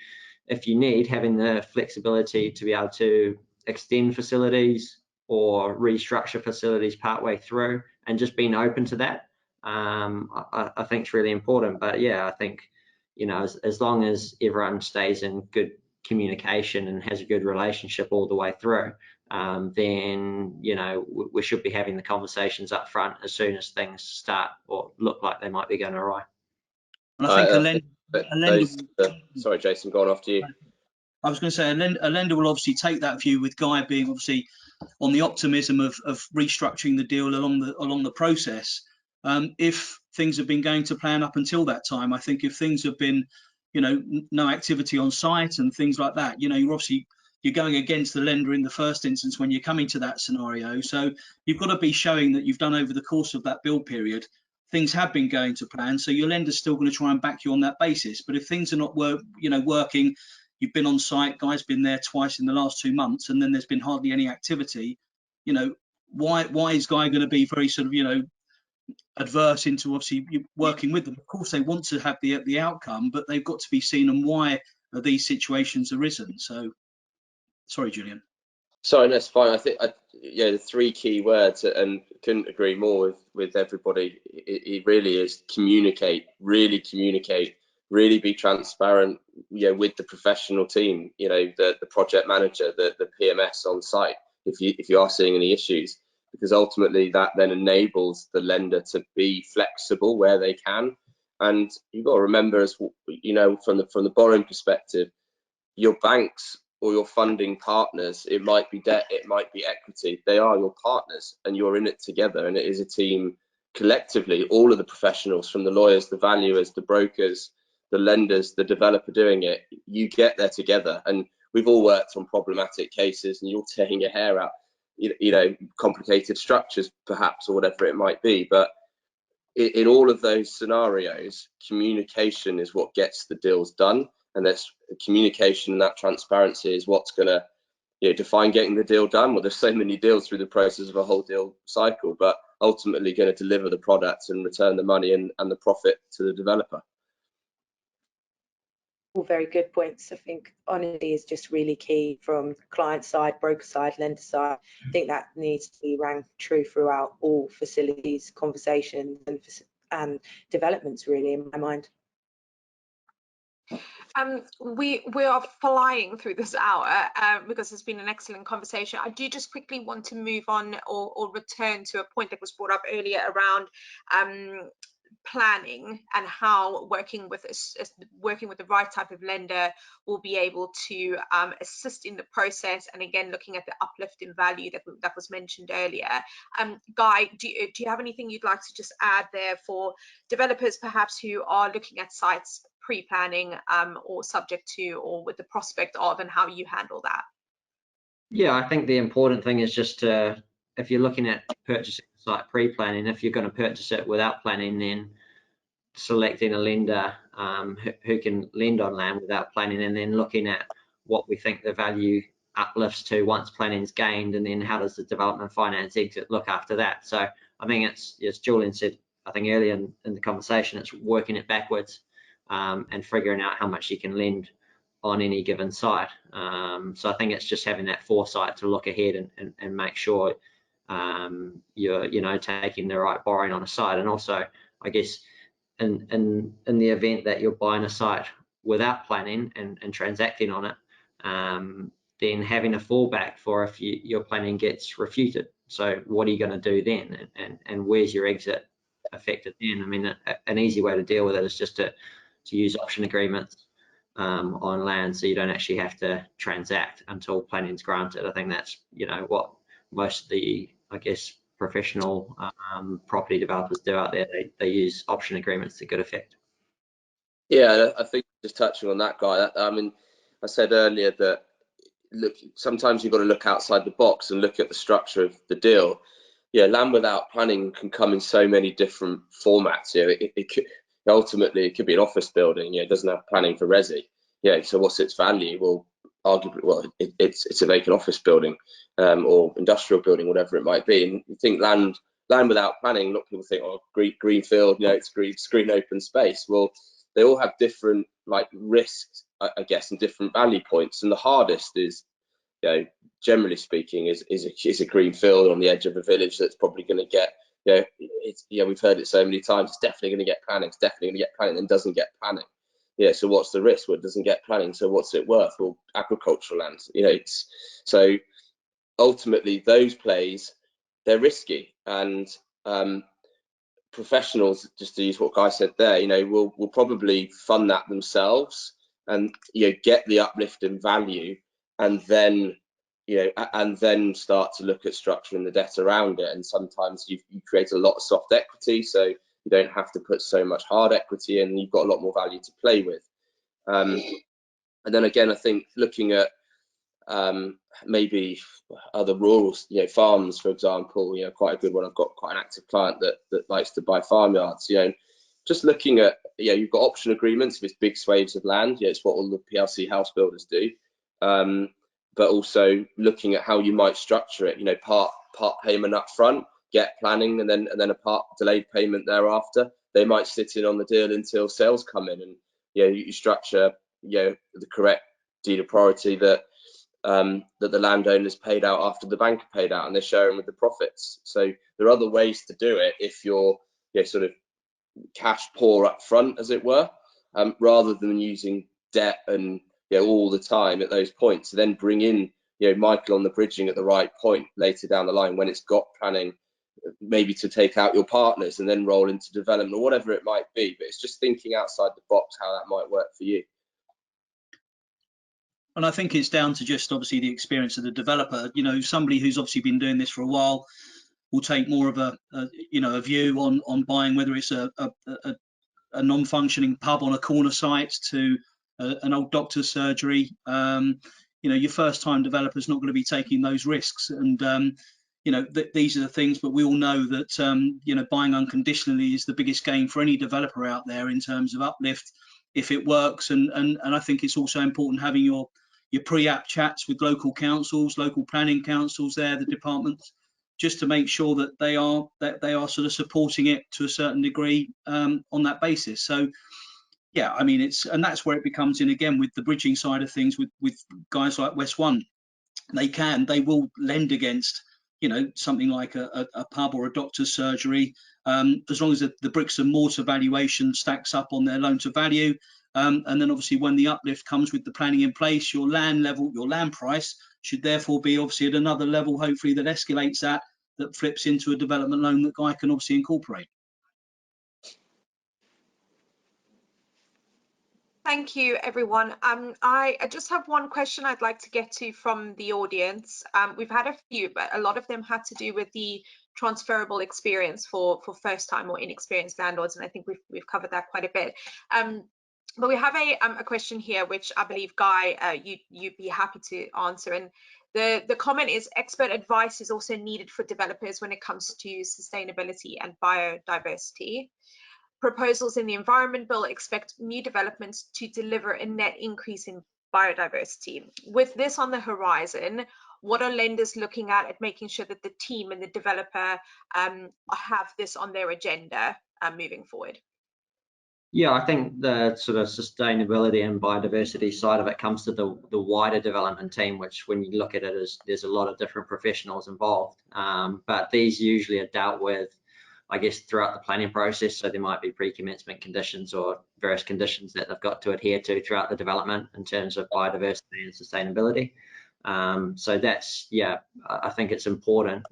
need, having the flexibility to be able to extend facilities or restructure facilities partway through, and just being open to that, I think is really important. But yeah, I think, you know, as long as everyone stays in good communication and has a good relationship all the way through, then, you know, we should be having the conversations up front as soon as things start or look like they might be going awry. And I think a lender sorry, Jason, go on after you. I was going to say a lender will obviously take that view, with Guy being obviously on the optimism of restructuring the deal along the process. If things have been going to plan up until that time, I think if things have been, you know, no activity on site and things like that, you know, you're going against the lender in the first instance when you're coming to that scenario. So you've got to be showing that you've done over the course of that build period, things have been going to plan. So your lender's still going to try and back you on that basis. But if things are not working, you've been on site, Guy's been there twice in the last 2 months, and then there's been hardly any activity, you know, why is Guy going to be very sort of, you know, adverse into obviously working with them? Of course they want to have the outcome, but they've got to be seen on why are these situations arisen. So sorry, Julian. Sorry, that's fine. I think the 3 key words, and couldn't agree more with everybody. It really is communicate, really be transparent, you know, with the professional team, you know, the project manager, the PMS on site, if you are seeing any issues, because ultimately that then enables the lender to be flexible where they can. And you've got to remember, as you know, from the borrowing perspective, your banks or your funding partners, it might be debt, it might be equity, they are your partners, and you're in it together, and it is a team collectively, all of the professionals, from the lawyers, the valuers, the brokers, the lenders, the developer doing it, you get there together. And we've all worked on problematic cases, and you're tearing your hair out, you know, complicated structures perhaps, or whatever it might be. But in all of those scenarios, communication is what gets the deals done, and that's communication and that transparency is what's going to, you know, define getting the deal done. Well, there's so many deals through the process of a whole deal cycle, but ultimately going to deliver the product and return the money and the profit to the developer. All very good points. I think honesty is just really key from client side, broker side, lender side. I think that needs to be rang true throughout all facilities, conversations, and developments, really, in my mind. We are flying through this hour because it's been an excellent conversation. I do just quickly want to move on or return to a point that was brought up earlier around planning, and how working with the right type of lender will be able to assist in the process, and again looking at the uplift in value that was mentioned earlier. Guy, do you have anything you'd like to just add there for developers perhaps who are looking at sites pre-planning or subject to, or with the prospect of, and how you handle that? Yeah, I think the important thing is just to, if you're looking at purchasing a site pre-planning, if you're going to purchase it without planning, then selecting a lender who can lend on land without planning, and then looking at what we think the value uplifts to once planning is gained, and then how does the development finance exit look after that. So I think it's, as Julian said, I think earlier in the conversation, it's working it backwards and figuring out how much you can lend on any given site. So I think it's just having that foresight to look ahead and make sure you're taking the right borrowing on a site. And also, I guess in the event that you're buying a site without planning and transacting on it, then having a fallback for if your planning gets refuted. So what are you going to do then, and where's your exit affected then? I mean, an easy way to deal with it is just to use option agreements on land, so you don't actually have to transact until planning's granted. I think that's what most of the, I guess, professional property developers do out there. They use option agreements to good effect. Yeah, I think just touching on that, Guy, I mean, I said earlier that sometimes you've got to look outside the box and look at the structure of the deal. Yeah, land without planning can come in so many different formats. It could, ultimately it could be an office building. It doesn't have planning for resi. So what's its value? Well, arguably, it's a vacant office building or industrial building, whatever it might be. And you think land without planning, a lot of people think, oh, greenfield, it's green open space. Well, they all have different risks, I guess, and different value points. And the hardest is, generally speaking, is a green field on the edge of a village that's probably going to get, we've heard it so many times, it's definitely going to get planning, it's definitely going to get planning, and doesn't get planning. So what's the risk? Well, it doesn't get planning, so what's it worth? Well, agricultural land. So ultimately those plays, they're risky, and professionals, just to use what Guy said there, will probably fund that themselves and get the uplift in value, and then start to look at structuring the debt around it. And sometimes you create a lot of soft equity, so you don't have to put so much hard equity in, and you've got a lot more value to play with. And then again, I think looking at maybe other rural farms, for example, quite a good one. I've got quite an active client that likes to buy farmyards. Just looking at, you've got option agreements with big swathes of land. it's what all the PLC house builders do. But also looking at how you might structure it, part payment up front, get planning, and then a part delayed payment thereafter. They might sit in on the deal until sales come in, and you structure the correct deed of priority that the landowner's paid out after the bank paid out, and they're sharing with the profits. So there are other ways to do it if you're sort of cash poor up front, as it were, rather than using debt and all the time at those points, to then bring in Michael on the bridging at the right point later down the line when it's got planning, maybe to take out your partners and then roll into development or whatever it might be. But it's just thinking outside the box how that might work for you. And I think it's down to just obviously the experience of the developer. Somebody who's obviously been doing this for a while will take more of a view on buying, whether it's a non-functioning pub on a corner site to an old doctor's surgery. Your first-time developer's not going to be taking those risks, and these are the things. But we all know that buying unconditionally is the biggest gain for any developer out there in terms of uplift if it works. And I think it's also important having your pre-app chats with local councils, local planning councils there, the departments, just to make sure that they are sort of supporting it to a certain degree on that basis. So yeah, I mean, and that's where it becomes in again with the bridging side of things with guys like West One. They will lend against something like a pub or a doctor's surgery, as long as the bricks and mortar valuation stacks up on their loan to value. And then obviously when the uplift comes with the planning in place, your land price should therefore be obviously at another level, hopefully that escalates that flips into a development loan that Guy can obviously incorporate. Thank you, everyone. I just have one question I'd like to get to from the audience. We've had a few, but a lot of them had to do with the transferable experience for first-time or inexperienced landlords, and I think we've covered that quite a bit. But we have a question here, which I believe, Guy, you'd be happy to answer. And the comment is, expert advice is also needed for developers when it comes to sustainability and biodiversity. Proposals in the Environment Bill expect new developments to deliver a net increase in biodiversity. With this on the horizon, what are lenders looking at making sure that the team and the developer have this on their agenda moving forward? Yeah, I think the sort of sustainability and biodiversity side of it comes to the wider development team, which when you look at it, there's a lot of different professionals involved. But these usually are dealt with, I guess, throughout the planning process. So there might be pre-commencement conditions or various conditions that they've got to adhere to throughout the development in terms of biodiversity and sustainability. So that's, yeah, I think it's important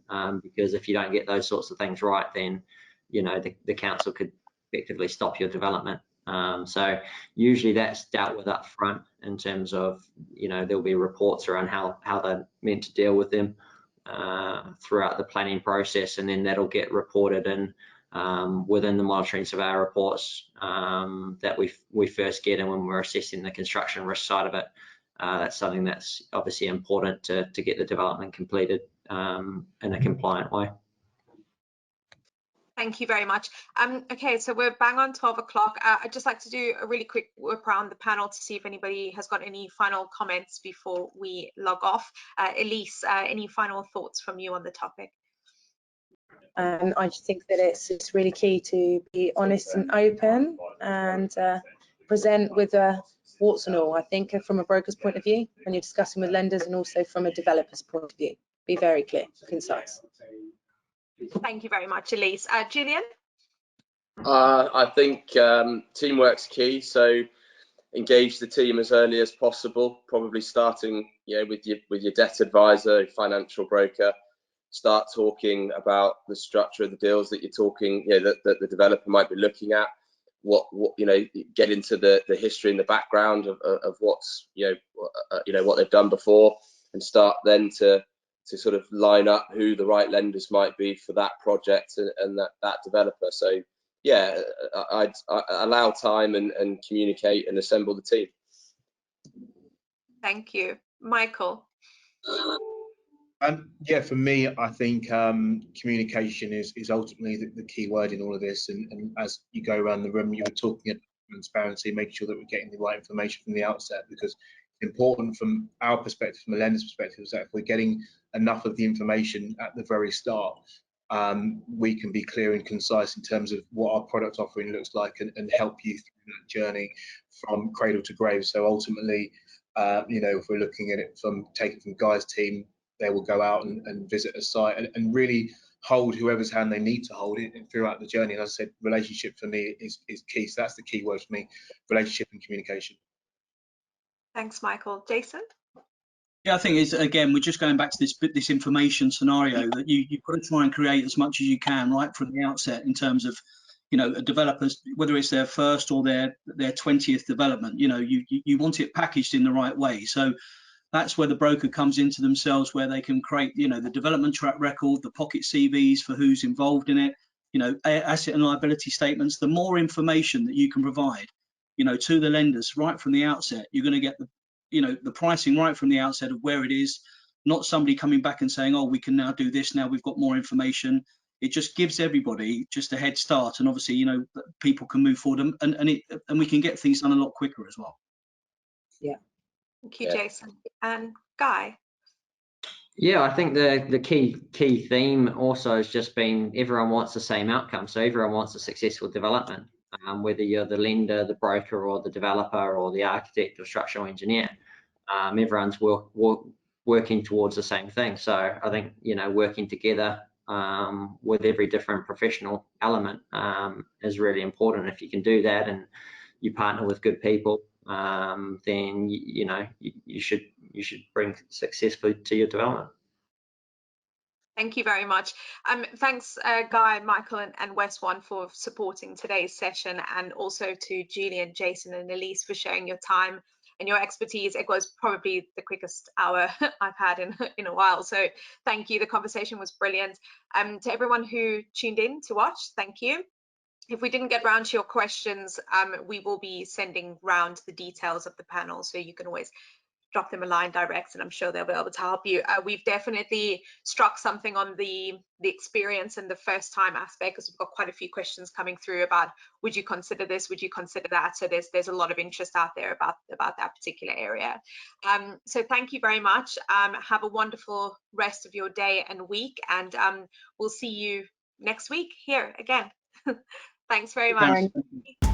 because if you don't get those sorts of things right, then, you know, the council could effectively stop your development. So usually that's dealt with up front in terms of, you know, there'll be reports around how they're meant to deal with them throughout the planning process, and then that'll get reported in within the monitoring surveyor reports that we first get, and when we're assessing the construction risk side of it. That's something that's obviously important to get the development completed in a compliant way. Thank you very much. Okay, so we're bang on 12 o'clock. I'd just like to do a really quick whip around the panel to see if anybody has got any final comments before we log off. Elise, any final thoughts from you on the topic? I just think that it's really key to be honest and open and present with warts and all. I think from a broker's point of view, when you're discussing with lenders, and also from a developer's point of view, be very clear, concise. Thank you very much, Elise. Julian? I think teamwork's key, so engage the team as early as possible, probably starting with your debt advisor, financial broker. Start talking about the structure of the deals that you're talking, that the developer might be looking at. What get into the history and the background of what's what they've done before, and start then to sort of line up who the right lenders might be for that project and that developer. So yeah, I'd allow time and communicate and assemble the team. Thank you. Michael? Yeah, for me, I think communication is ultimately the key word in all of this. And as you go around the room, you were talking about transparency, making sure that we're getting the right information from the outset, because it's important from our perspective, from a lender's perspective, is that if we're getting enough of the information at the very start, we can be clear and concise in terms of what our product offering looks like and help you through that journey from cradle to grave. So ultimately, if we're looking at it from Guy's team, they will go out and visit a site and really hold whoever's hand they need to hold it throughout the journey. And as I said, relationship for me is key. So that's the key word for me: relationship and communication. Thanks, Michael. Jason? Yeah, I think it's, again, we're just going back to this information scenario that you've got to try and create as much as you can right from the outset, in terms of, a developer's, whether it's their first or their 20th development, you want it packaged in the right way. So that's where the broker comes into themselves, where they can create, the development track record, the pocket CVs for who's involved in it, asset and liability statements. The more information that you can provide, to the lenders right from the outset, you're going to get the pricing right from the outset of where it is, not somebody coming back and saying, oh, we can now do this, now we've got more information. It just gives everybody just a head start, and obviously, people can move forward and we can get things done a lot quicker as well. Yeah. Thank you, Jason. And Guy? Yeah, I think the key theme also has just been everyone wants the same outcome. So everyone wants a successful development, whether you're the lender, the broker, or the developer, or the architect or structural engineer. Everyone's working towards the same thing. So I think, working together with every different professional element is really important. If you can do that and you partner with good people, then you should bring success to your development. Thank you very much. Thanks, Guy, Michael, and West One for supporting today's session, and also to Julian, Jason, and Elise for sharing your time and your expertise. It was probably the quickest hour I've had in a while, so thank you. The conversation was brilliant. To everyone who tuned in to watch, thank you. If we didn't get round to your questions, we will be sending round the details of the panel, so you can always drop them a line direct, and I'm sure they'll be able to help you. We've definitely struck something on the experience and the first time aspect, because we've got quite a few questions coming through about, would you consider this, would you consider that? So there's a lot of interest out there about that particular area. So thank you very much. Have a wonderful rest of your day and week, and we'll see you next week here again. Thanks very much. Thanks.